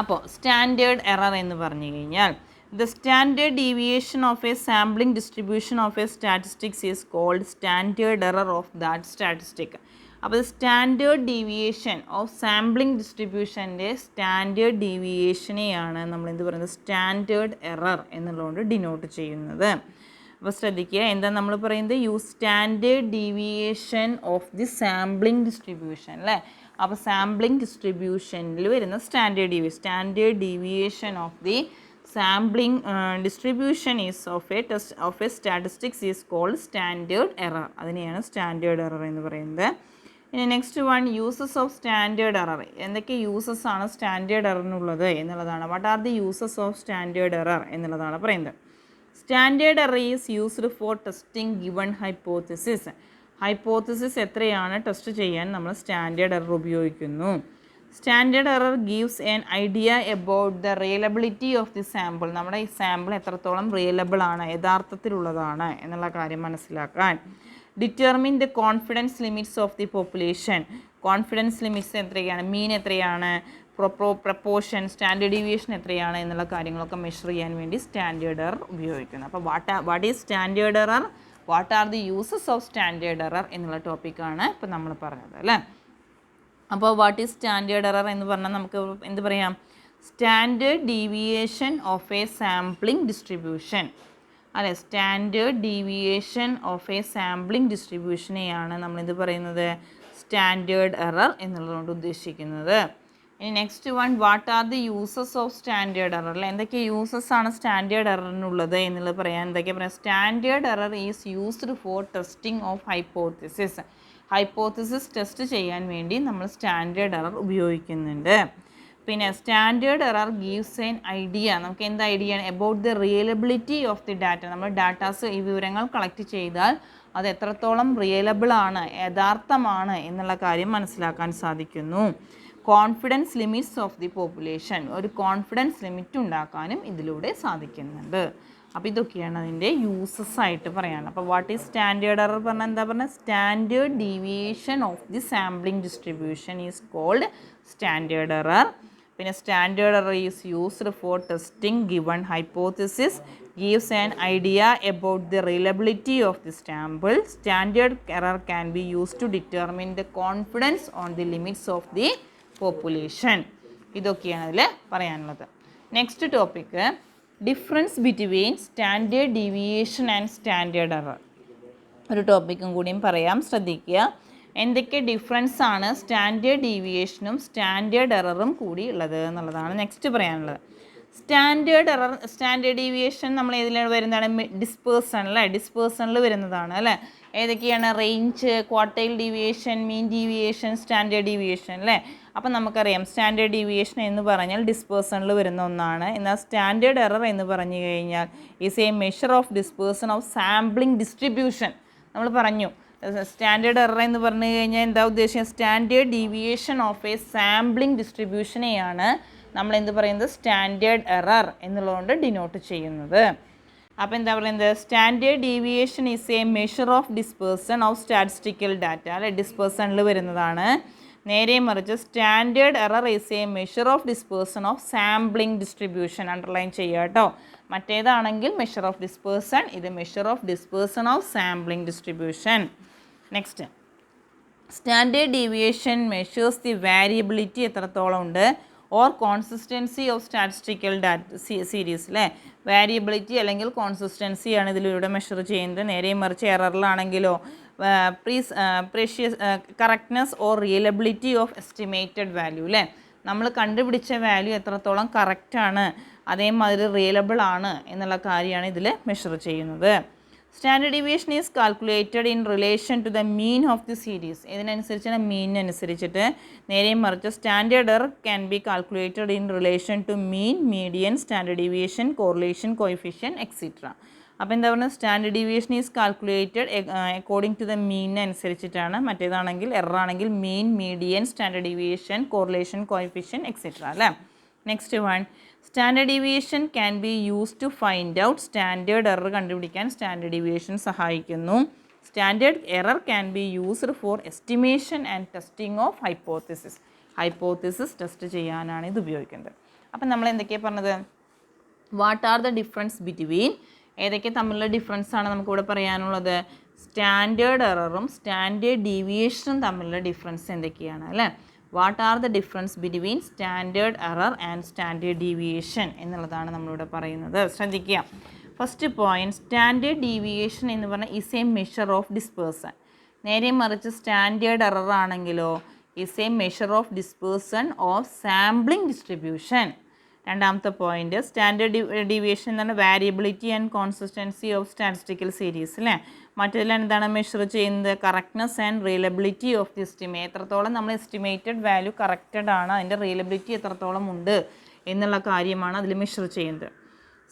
അപ്പോൾ സ്റ്റാൻഡേർഡ് എറർ എന്ന് പറഞ്ഞു കഴിഞ്ഞാൽ, the standard deviation of a sampling distribution of a statistics is called standard error of that statistic. അപ്പോൾ സ്റ്റാൻഡേർഡ് ഡീവിയേഷൻ ഓഫ് സാമ്പിളിംഗ് ഡിസ്ട്രിബ്യൂഷൻ്റെ സ്റ്റാൻഡേർഡ് ഡീവിയേഷനെയാണ് നമ്മൾ എന്ത് പറയുന്നത് സ്റ്റാൻഡേർഡ് എറർ എന്നുള്ളതുകൊണ്ട് ഡിനോട്ട് ചെയ്യുന്നത്. അപ്പോൾ ശ്രദ്ധിക്കുക, എന്താ നമ്മൾ പറയുന്നത് standard deviation of the sampling distribution അല്ലേ. അപ്പോൾ സാമ്പിളിംഗ് ഡിസ്ട്രിബ്യൂഷനിൽ വരുന്ന standard deviation of the sampling distribution is of a statistics is called standard error. അതിനെയാണ് സ്റ്റാൻഡേർഡ് എറർ എന്ന് പറയുന്നത്. ഇനി next one uses of standard error. എന്തൊക്കെ യൂസസ് ആണ് സ്റ്റാൻഡേർഡ് എററിനുള്ളത് എന്നുള്ളതാണ്. What are the uses of standard error എന്നുള്ളതാണ് പറയുന്നത്. Standard error is used for testing given hypothesis. Hypothesis എത്രയാണ് ടെസ്റ്റ് ചെയ്യാൻ നമ്മൾ സ്റ്റാൻഡേർഡ് എറർ ഉപയോഗിക്കുന്നു. Standard error gives an idea about the reliability of the sample. നമ്മുടെ ഈ സാമ്പിൾ എത്രത്തോളം റിയലബിൾ ആണ്, യഥാർത്ഥത്തിലുള്ളതാണ് എന്നുള്ള കാര്യം മനസ്സിലാക്കാൻ. Determine the confidence limits of the population. Confidence limits എത്രയാണ്, മീൻ എത്രയാണ്, പ്രപ്പോർഷൻ, സ്റ്റാൻഡേർഡ് ഡീവിയേഷൻ എത്രയാണ് എന്നുള്ള കാര്യങ്ങളൊക്കെ മെഷർ ചെയ്യാൻ വേണ്ടി സ്റ്റാൻഡേർഡ് എറർ ഉപയോഗിക്കുന്നു. അപ്പോൾ what is standard error, what are the uses of standard error എന്നുള്ള ടോപ്പിക്കാണ് ഇപ്പോൾ നമ്മൾ പറഞ്ഞത് അല്ലേ. അപ്പോൾ വാട്ട് ഈസ് സ്റ്റാൻഡേർഡ് എറർ എന്ന് പറഞ്ഞാൽ നമുക്ക് എന്ത് പറയാം, standard deviation of a sampling distribution അല്ലെ. Standard deviation of a sampling ഡിസ്ട്രിബ്യൂഷനെയാണ് നമ്മളെന്ത് പറയുന്നത് സ്റ്റാൻഡേർഡ് എറർ എന്നുള്ളതുകൊണ്ട് ഉദ്ദേശിക്കുന്നത്. ഇനി next one, what are the uses of standard error അല്ലെ. എന്തൊക്കെ യൂസസ് ആണ് സ്റ്റാൻഡേർഡ് എററിനുള്ളത് എന്നുള്ളത് പറയാൻ എന്തൊക്കെ പറയാം. Standard error is used for testing of hypothesis. Hypothesis test ചെയ്യാൻ വേണ്ടി നമ്മൾ സ്റ്റാൻഡേർഡ് എറർ ഉപയോഗിക്കുന്നുണ്ട്. പിന്നെ standard error gives an idea, നമുക്ക് എന്ത് ഐഡിയ ആണ്, about the reliability of the data. നമ്മൾ ഡാറ്റാസ് ഈ വിവരങ്ങൾ കളക്ട് ചെയ്താൽ അത് എത്രത്തോളം റിയലബിൾ ആണ്, യഥാർത്ഥമാണ് എന്നുള്ള കാര്യം മനസ്സിലാക്കാൻ സാധിക്കുന്നു. Confidence limits of the population, ഒരു കോൺഫിഡൻസ് ലിമിറ്റ് ഉണ്ടാക്കാനും ഇതിലൂടെ സാധിക്കുന്നുണ്ട്. അപ്പോൾ ഇതൊക്കെയാണ് അതിൻ്റെ യൂസസ് ആയിട്ട് പറയാനുള്ളത്. അപ്പോൾ വാട്ട് ഈസ് സ്റ്റാൻഡേർഡ് എറർ പറഞ്ഞാൽ എന്താ പറഞ്ഞാൽ, standard deviation of the sampling distribution is called standard error. പിന്നെ standard error is used for testing given hypothesis, gives an idea about the reliability of the sample. Standard error can be used to determine the confidence on the limits of the population. ഇതൊക്കെയാണ് അതിൽ പറയാനുള്ളത്. Next topic, difference between standard deviation and standard error. ഒരു ടോപ്പിക്കും കൂടിയും പറയാം, ശ്രദ്ധിക്കുക. എന്തൊക്കെ ഡിഫറൻസ് ആണ് സ്റ്റാൻഡേർഡ് ഡീവിയേഷനും സ്റ്റാൻഡേർഡ് എററും കൂടി ഉള്ളത് എന്നുള്ളതാണ് നെക്സ്റ്റ് പറയാനുള്ളത്. സ്റ്റാൻഡേർഡ് എറർ, സ്റ്റാൻഡേർഡ് ഡീവിയേഷൻ നമ്മൾ ഏതിലാണ് വരുന്നതാണ്, ഡിസ്പേഴ്സൺ അല്ലേ, ഡിസ്പേഴ്സണിൽ വരുന്നതാണ് അല്ലേ. ഏതൊക്കെയാണ്, range, quartile deviation, mean deviation, standard deviation അല്ലേ. അപ്പം നമുക്കറിയാം സ്റ്റാൻഡേർഡ് ഡീവിയേഷൻ എന്ന് പറഞ്ഞാൽ ഡിസ്പേഴ്സണിൽ വരുന്ന ഒന്നാണ്. എന്നാൽ സ്റ്റാൻഡേർഡ് എറർ എന്ന് പറഞ്ഞു കഴിഞ്ഞാൽ is a measure of dispersion of sampling distribution. നമ്മൾ പറഞ്ഞു സ്റ്റാൻഡേർഡ് എറർ എന്ന് പറഞ്ഞു കഴിഞ്ഞാൽ എന്താ ഉദ്ദേശം, standard deviation of a sampling ഡിസ്ട്രിബ്യൂഷനെയാണ് നമ്മൾ എന്ത് പറയുന്നത് സ്റ്റാൻഡേർഡ് എറർ എന്നുള്ളതുകൊണ്ട് ഡിനോട്ട് ചെയ്യുന്നത്. അപ്പോൾ എന്താ പറയുന്നത്, standard deviation is a measure of dispersion of statistical data അല്ലെ, ഡിസ്പേഴ്സണിൽ വരുന്നതാണ്. നേരെ മറിച്ച് standard error is a measure of dispersion of sampling distribution. Underline ചെയ്യുക കേട്ടോ. മറ്റേതാണെങ്കിൽ മെഷർ ഓഫ് ഡിസ്പേഴ്സൺ, ഇത് measure of dispersion of sampling distribution. Next, standard deviation measures the variability എത്രത്തോളം ഉണ്ട്, or consistency of statistical series അല്ലേ. വാരിയബിലിറ്റി അല്ലെങ്കിൽ കോൺസിസ്റ്റൻസിയാണ് ഇതിലൂടെ മെഷർ ചെയ്യുന്നത്. നേരെ മറിച്ച് എററിലാണെങ്കിലോ correctness or reliability of estimated value അല്ലേ. നമ്മൾ കണ്ടുപിടിച്ച വാല്യൂ എത്രത്തോളം കറക്റ്റാണ്, അതേമാതിരി റിയലബിൾ ആണ് എന്നുള്ള കാര്യമാണ് ഇതിൽ മെഷർ ചെയ്യുന്നത്. Standard deviation is calculated in relation to the mean of the series. ഇതിനനുസരിച്ചാണ് മീനിനനുസരിച്ചിട്ട്. നേരെ മറിച്ച് standard error can be calculated in relation to mean, median, standard deviation, correlation, coefficient et cetera. അപ്പോൾ എന്താ പറയുക, standard deviation is calculated according to the മീനിനനുസരിച്ചിട്ടാണ്. മറ്റേതാണെങ്കിൽ എററാണെങ്കിൽ mean, median, standard deviation, correlation, coefficient et cetera അല്ലേ. Next one, standard deviation can be use to find out. Standard error കണ്ടുപിടിക്കാൻ സ്റ്റാൻഡേർഡ് ഡീവിയേഷൻ സഹായിക്കുന്നു. Standard error can be used for estimation and testing of hypothesis. Hypothesis test ചെയ്യാനാണ് ഇത് ഉപയോഗിക്കുന്നത്. അപ്പം നമ്മൾ എന്തൊക്കെയാണ് പറഞ്ഞത്, what are the difference between, ഏതൊക്കെ തമ്മിലുള്ള ഡിഫറൻസ് ആണ് നമുക്കിവിടെ പറയാനുള്ളത്. സ്റ്റാൻഡേർഡ് എററും സ്റ്റാൻഡേർഡ് ഡീവിയേഷനും തമ്മിലുള്ള ഡിഫറൻസ് എന്തൊക്കെയാണ് അല്ലേ? What are the difference between standard error and standard deviation എന്നുള്ളതാണ് നമ്മളിവിടെ പറയുന്നത്. ശ്രദ്ധിക്കുക. ഫസ്റ്റ് പോയിന്റ്, സ്റ്റാൻഡേർഡ് ഡീവിയേഷൻ എന്ന് പറഞ്ഞാൽ is a measure of dispersion. നേരെ മറിച്ച് സ്റ്റാൻഡേർഡ് എറർ ആണെങ്കിലോ is a measure of dispersion of sampling distribution. രണ്ടാമത്തെ പോയിന്റ്, സ്റ്റാൻഡേർഡ് ഡീവിയേഷൻ എന്ന് പറഞ്ഞാൽ variability and consistency of statistical series അല്ലേ? മറ്റേതിൽ എന്താണ് മെഷർ ചെയ്യുന്നത്? Correctness and reliability of the estimate. എത്രത്തോളം നമ്മൾ എസ്റ്റിമേറ്റഡ് വാല്യൂ കറക്റ്റഡ് ആണ്, അതിൻ്റെ റിയലബിലിറ്റി എത്രത്തോളം ഉണ്ട് എന്നുള്ള കാര്യമാണ് അതിൽ മെഷർ ചെയ്യുന്നത്.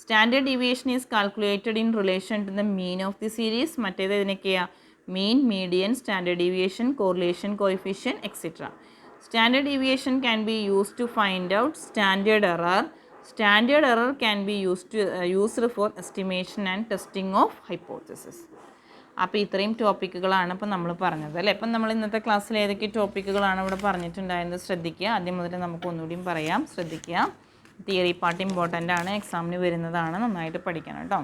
Standard deviation is calculated in relation to the mean of the series. മറ്റേത് ഇതിനൊക്കെയാണ് mean, median, standard deviation, correlation coefficient et cetera. Standard deviation can be used to find out standard error. Standard error can be used for estimation and testing of hypothesis. അപ്പോൾ ഇത്രയും ടോപ്പിക്കുകളാണ് ഇപ്പോൾ നമ്മൾ പറഞ്ഞത് അല്ലേ? ഇപ്പം നമ്മൾ ഇന്നത്തെ ക്ലാസ്സിൽ ഏതൊക്കെ ടോപ്പിക്കുകളാണ് ഇവിടെ പറഞ്ഞിട്ടുണ്ടായിരുന്നത് ശ്രദ്ധിക്കുക. ആദ്യം മുതൽ നമുക്ക് ഒന്നുകൂടിയും പറയാം, ശ്രദ്ധിക്കുക. തിയറി പാർട്ട് ഇമ്പോർട്ടൻ്റ് ആണ്, എക്സാമിന് വരുന്നതാണ്, നന്നായിട്ട് പഠിക്കണം കേട്ടോ.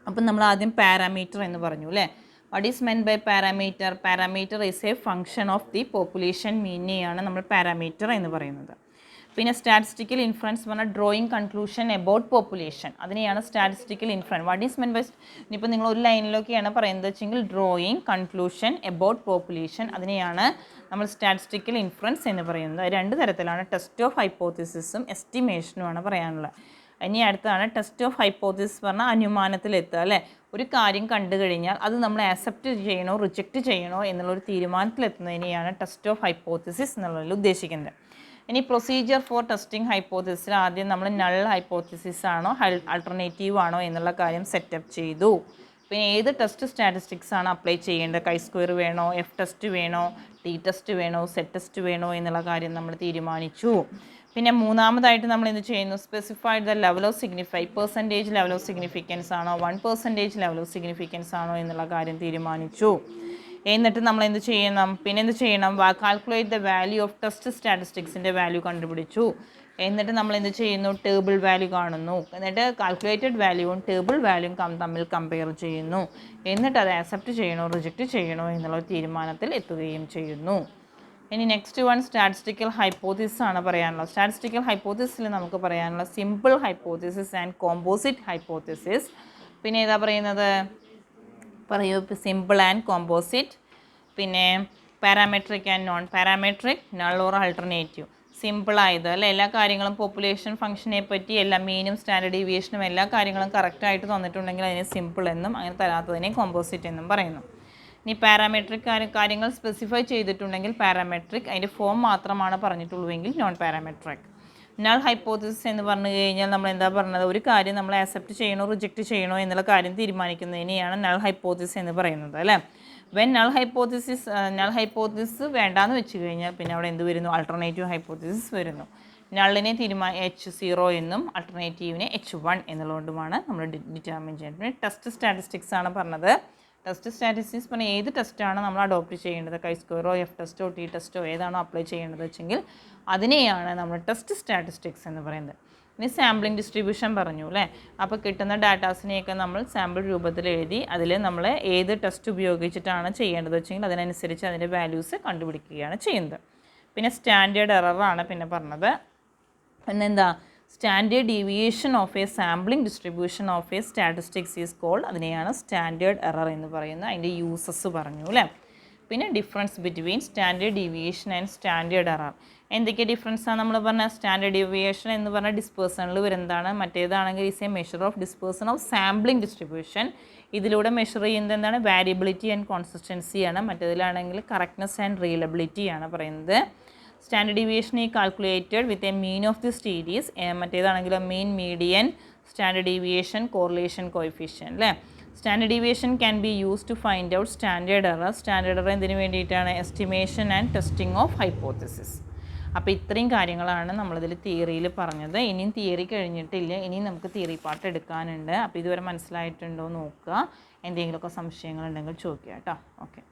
അപ്പം നമ്മൾ ആദ്യം പാരാമീറ്റർ എന്ന് പറഞ്ഞു അല്ലേ? What is meant by parameter? Parameter is a function of the population മീനെയാണ് നമ്മൾ പാരാമീറ്റർ എന്ന് പറയുന്നത്. പിന്നെ സ്റ്റാറ്റിസ്റ്റിക്കൽ ഇൻഫ്ലുവൻസ് പറഞ്ഞാൽ ഡ്രോയിങ് കൺക്ലൂഷൻ എബൌട്ട് പോപ്പുലേഷൻ, അതിനെയാണ് statistical influence. What is meant by, ഇനിയിപ്പോൾ നിങ്ങൾ ഒരു ലൈനിലൊക്കെയാണ് പറയുന്നത് വെച്ചെങ്കിൽ ഡ്രോയിങ് കൺക്ലൂഷൻ എബൌട്ട് പോപ്പുലേഷൻ, അതിനെയാണ് നമ്മൾ സ്റ്റാറ്റിസ്റ്റിക്കൽ ഇൻഫ്ലുവൻസ് എന്ന് പറയുന്നത്. രണ്ട് തരത്തിലാണ്, ടെസ്റ്റ് ഓഫ് ഹൈപ്പോത്തിസിസും എസ്റ്റിമേഷനുമാണ് പറയാനുള്ളത്. ഇനി അടുത്താണ് ടെസ്റ്റ് ഓഫ് ഹൈപ്പോത്തിസിസ് പറഞ്ഞാൽ അനുമാനത്തിലെത്തുക അല്ലേ? ഒരു കാര്യം കണ്ടു കഴിഞ്ഞാൽ അത് നമ്മൾ ആക്സെപ്റ്റ് ചെയ്യണോ റിജക്റ്റ് ചെയ്യണോ എന്നുള്ളൊരു തീരുമാനത്തിലെത്തുന്നതിനെയാണ് ടെസ്റ്റ് ഓഫ് ഹൈപ്പോത്തിസിസ് എന്നുള്ളതിൽ ഉദ്ദേശിക്കുന്നത്. ഇനി പ്രൊസീജിയർ ഫോർ ടെസ്റ്റിംഗ് ഹൈപ്പോത്തിസിസ്, ആദ്യം നമ്മൾ നൾ ഹൈപ്പോത്തിസിസ് ആണോ ആൾട്ടർനേറ്റീവ് ആണോ എന്നുള്ള കാര്യം സെറ്റപ്പ് ചെയ്തു. പിന്നെ ഏത് ടെസ്റ്റ് സ്റ്റാറ്റിസ്റ്റിക്സ് ആണ് അപ്ലൈ ചെയ്യേണ്ടത്, കൈ സ്ക്വയർ വേണോ, എഫ് ടെസ്റ്റ് വേണോ, ടി ടെസ്റ്റ് വേണോ, സെറ്റ് ടെസ്റ്റ് വേണോ എന്നുള്ള കാര്യം നമ്മൾ തീരുമാനിച്ചു. പിന്നെ മൂന്നാമതായിട്ട് നമ്മൾ എന്ത് ചെയ്യുന്നു, specified the level of percentage level of significance ആണോ 1% ലെവൽ ഓഫ് സിഗ്നിഫിക്കൻസ് ആണോ എന്നുള്ള കാര്യം തീരുമാനിച്ചു. എന്നിട്ട് നമ്മൾ എന്ത് ചെയ്യണം, പിന്നെ എന്ത് ചെയ്യണം, calculate the value of test സ്റ്റാറ്റിസ്റ്റിക്സിൻ്റെ വാല്യൂ കണ്ടുപിടിച്ചു. എന്നിട്ട് നമ്മൾ എന്ത് ചെയ്യുന്നു, ടേബിൾ വാല്യൂ കാണുന്നു. എന്നിട്ട് കാൽക്കുലേറ്റഡ് വാല്യൂവും ടേബിൾ വാല്യൂവും തമ്മിൽ കമ്പയർ ചെയ്യുന്നു. എന്നിട്ട് അത് ആക്സെപ്റ്റ് ചെയ്യണോ റിജക്റ്റ് ചെയ്യണോ എന്നുള്ള തീരുമാനത്തിൽ എത്തുകയും ചെയ്യുന്നു. ഇനി നെക്സ്റ്റ് വൺ സ്റ്റാറ്റിസ്റ്റിക്കൽ ഹൈപ്പോത്തിസിസ് ആണ് പറയാനുള്ളത്. സ്റ്റാറ്റിസ്റ്റിക്കൽ ഹൈപ്പോത്തിസിൽ നമുക്ക് പറയാനുള്ള simple hypothesis and composite hypothesis. പിന്നെ ഏതാ പറയുന്നത്, പറയൂ, സിമ്പിൾ ആൻഡ് കോമ്പോസിറ്റ്. പിന്നെ parametric and non parametric, null or alternative. സിമ്പിളായത് അല്ലേ, എല്ലാ കാര്യങ്ങളും പോപ്പുലേഷൻ ഫംഗ്ഷനെ പറ്റി എല്ലാ മീനും സ്റ്റാൻഡേർഡ് ഡീവിയേഷനും എല്ലാ കാര്യങ്ങളും കറക്റ്റായിട്ട് തന്നിട്ടുണ്ടെങ്കിൽ അതിനെ സിമ്പിൾ എന്നും അങ്ങനെ തരാത്തതിനെ കോമ്പോസിറ്റ് എന്നും പറയുന്നു. ഇനി പാരാമെട്രിക് കാര്യങ്ങൾ സ്പെസിഫൈ ചെയ്തിട്ടുണ്ടെങ്കിൽ പാരാമെട്രിക്, അതിൻ്റെ ഫോം മാത്രമാണ് പറഞ്ഞിട്ടുള്ളൂവെങ്കിൽ നോൺ പാരാമെട്രിക്. നൾ ഹൈപ്പോത്തിസിസ് എന്ന് പറഞ്ഞു കഴിഞ്ഞാൽ നമ്മൾ എന്താ പറഞ്ഞത്, ഒരു കാര്യം നമ്മൾ ആക്സെപ്റ്റ് ചെയ്യണോ റിജക്റ്റ് ചെയ്യണോ എന്നുള്ള കാര്യം തീരുമാനിക്കുന്നതിനെയാണ് നൾ ഹൈപ്പോത്തിസിസ് എന്ന് പറയുന്നത് അല്ലേ? വെൻ നൾ ഹൈപ്പോത്തിസിസ് വേണ്ടാന്ന് വെച്ച് കഴിഞ്ഞാൽ പിന്നെ അവിടെ എന്ത് വരുന്നു, ആൾട്ടർനേറ്റീവ് ഹൈപ്പോത്തിസിസ് വരുന്നു. നള്ളിനെ H0 എന്നും ആൾട്ടർനേറ്റീവിനെ H1 എന്നുള്ളതുകൊണ്ടുമാണ് നമ്മൾ ഡിറ്റർമിൻ ചെയ്യുന്നത്. പിന്നെ ടെസ്റ്റ് സ്റ്റാറ്റിസ്റ്റിക്സ് ആണ് പറഞ്ഞത്. ടെസ്റ്റ് സ്റ്റാറ്റിസ്റ്റിക്സ് പറഞ്ഞാൽ ഏത് ടെസ്റ്റാണ് നമ്മൾ അഡോപ്റ്റ് ചെയ്യേണ്ടത്, കൈ സ്ക്വയറോ എഫ് ടെസ്റ്റോ ടി ടെസ്റ്റോ ഏതാണോ അപ്ലൈ ചെയ്യേണ്ടത് വെച്ചെങ്കിൽ അതിനെയാണ് നമ്മൾ ടെസ്റ്റ് സ്റ്റാറ്റിസ്റ്റിക്സ് എന്ന് പറയുന്നത്. ഇനി സാമ്പിളിംഗ് ഡിസ്ട്രിബ്യൂഷൻ പറഞ്ഞു അല്ലേ? അപ്പോൾ കിട്ടുന്ന ഡാറ്റാസിനെയൊക്കെ നമ്മൾ സാമ്പിൾ രൂപത്തിൽ എഴുതി അതിൽ നമ്മൾ ഏത് ടെസ്റ്റ് ഉപയോഗിച്ചിട്ടാണ് ചെയ്യേണ്ടത് വെച്ചെങ്കിൽ അതിനനുസരിച്ച് അതിൻ്റെ വാല്യൂസ് കണ്ടുപിടിക്കുകയാണ് ചെയ്യുന്നത്. പിന്നെ സ്റ്റാൻഡേർഡ് എററാണ് പിന്നെ പറഞ്ഞത്. പിന്നെന്താ, standard deviation of a sampling distribution of a statistics is called, അതിനെയാണ് സ്റ്റാൻഡേർഡ് എറർ എന്ന് പറയുന്നത്. അതിൻ്റെ യൂസസ് പറഞ്ഞു അല്ലേ? പിന്നെ difference between standard deviation and standard error. എന്തൊക്കെ ഡിഫറൻസാണ് നമ്മൾ പറഞ്ഞാൽ, സ്റ്റാൻഡേർഡ് ഡീവിയേഷൻ എന്ന് പറഞ്ഞാൽ ഡിസ്പേഴ്സണിൽ വരുന്നതാണ്. മറ്റേതാണെങ്കിൽ is a measure of dispersion of sampling distribution. ഇതിലൂടെ മെഷർ ചെയ്യുന്നത് എന്താണ്, വാരിയബിലിറ്റി ആൻഡ് കോൺസിസ്റ്റൻസിയാണ്. മറ്റേതിലാണെങ്കിൽ കറക്റ്റ്നെസ് ആൻഡ് റിയലബിലിറ്റിയാണ് പറയുന്നത്. സ്റ്റാൻഡേർഡ് ഡീവിയേഷൻ ഈ calculated with a mean of the series. മറ്റേതാണെങ്കിലോ mean, median, standard deviation, correlation coefficient അല്ലേ? Standard deviation can be use to find out standard error. Standard error എന്തിനു വേണ്ടിയിട്ടാണ്, estimation and testing of hypothesis. അപ്പോൾ ഇത്രയും കാര്യങ്ങളാണ് നമ്മളിതിൽ തിയറിയിൽ പറഞ്ഞത്. ഇനിയും തിയറി കഴിഞ്ഞിട്ടില്ല, ഇനിയും നമുക്ക് തിയറി പാർട്ട് എടുക്കാനുണ്ട്. അപ്പോൾ ഇതുവരെ മനസ്സിലായിട്ടുണ്ടോ നോക്കുക, എന്തെങ്കിലുമൊക്കെ സംശയങ്ങളുണ്ടെങ്കിൽ ചോദിക്കുക കേട്ടോ. ഓക്കെ.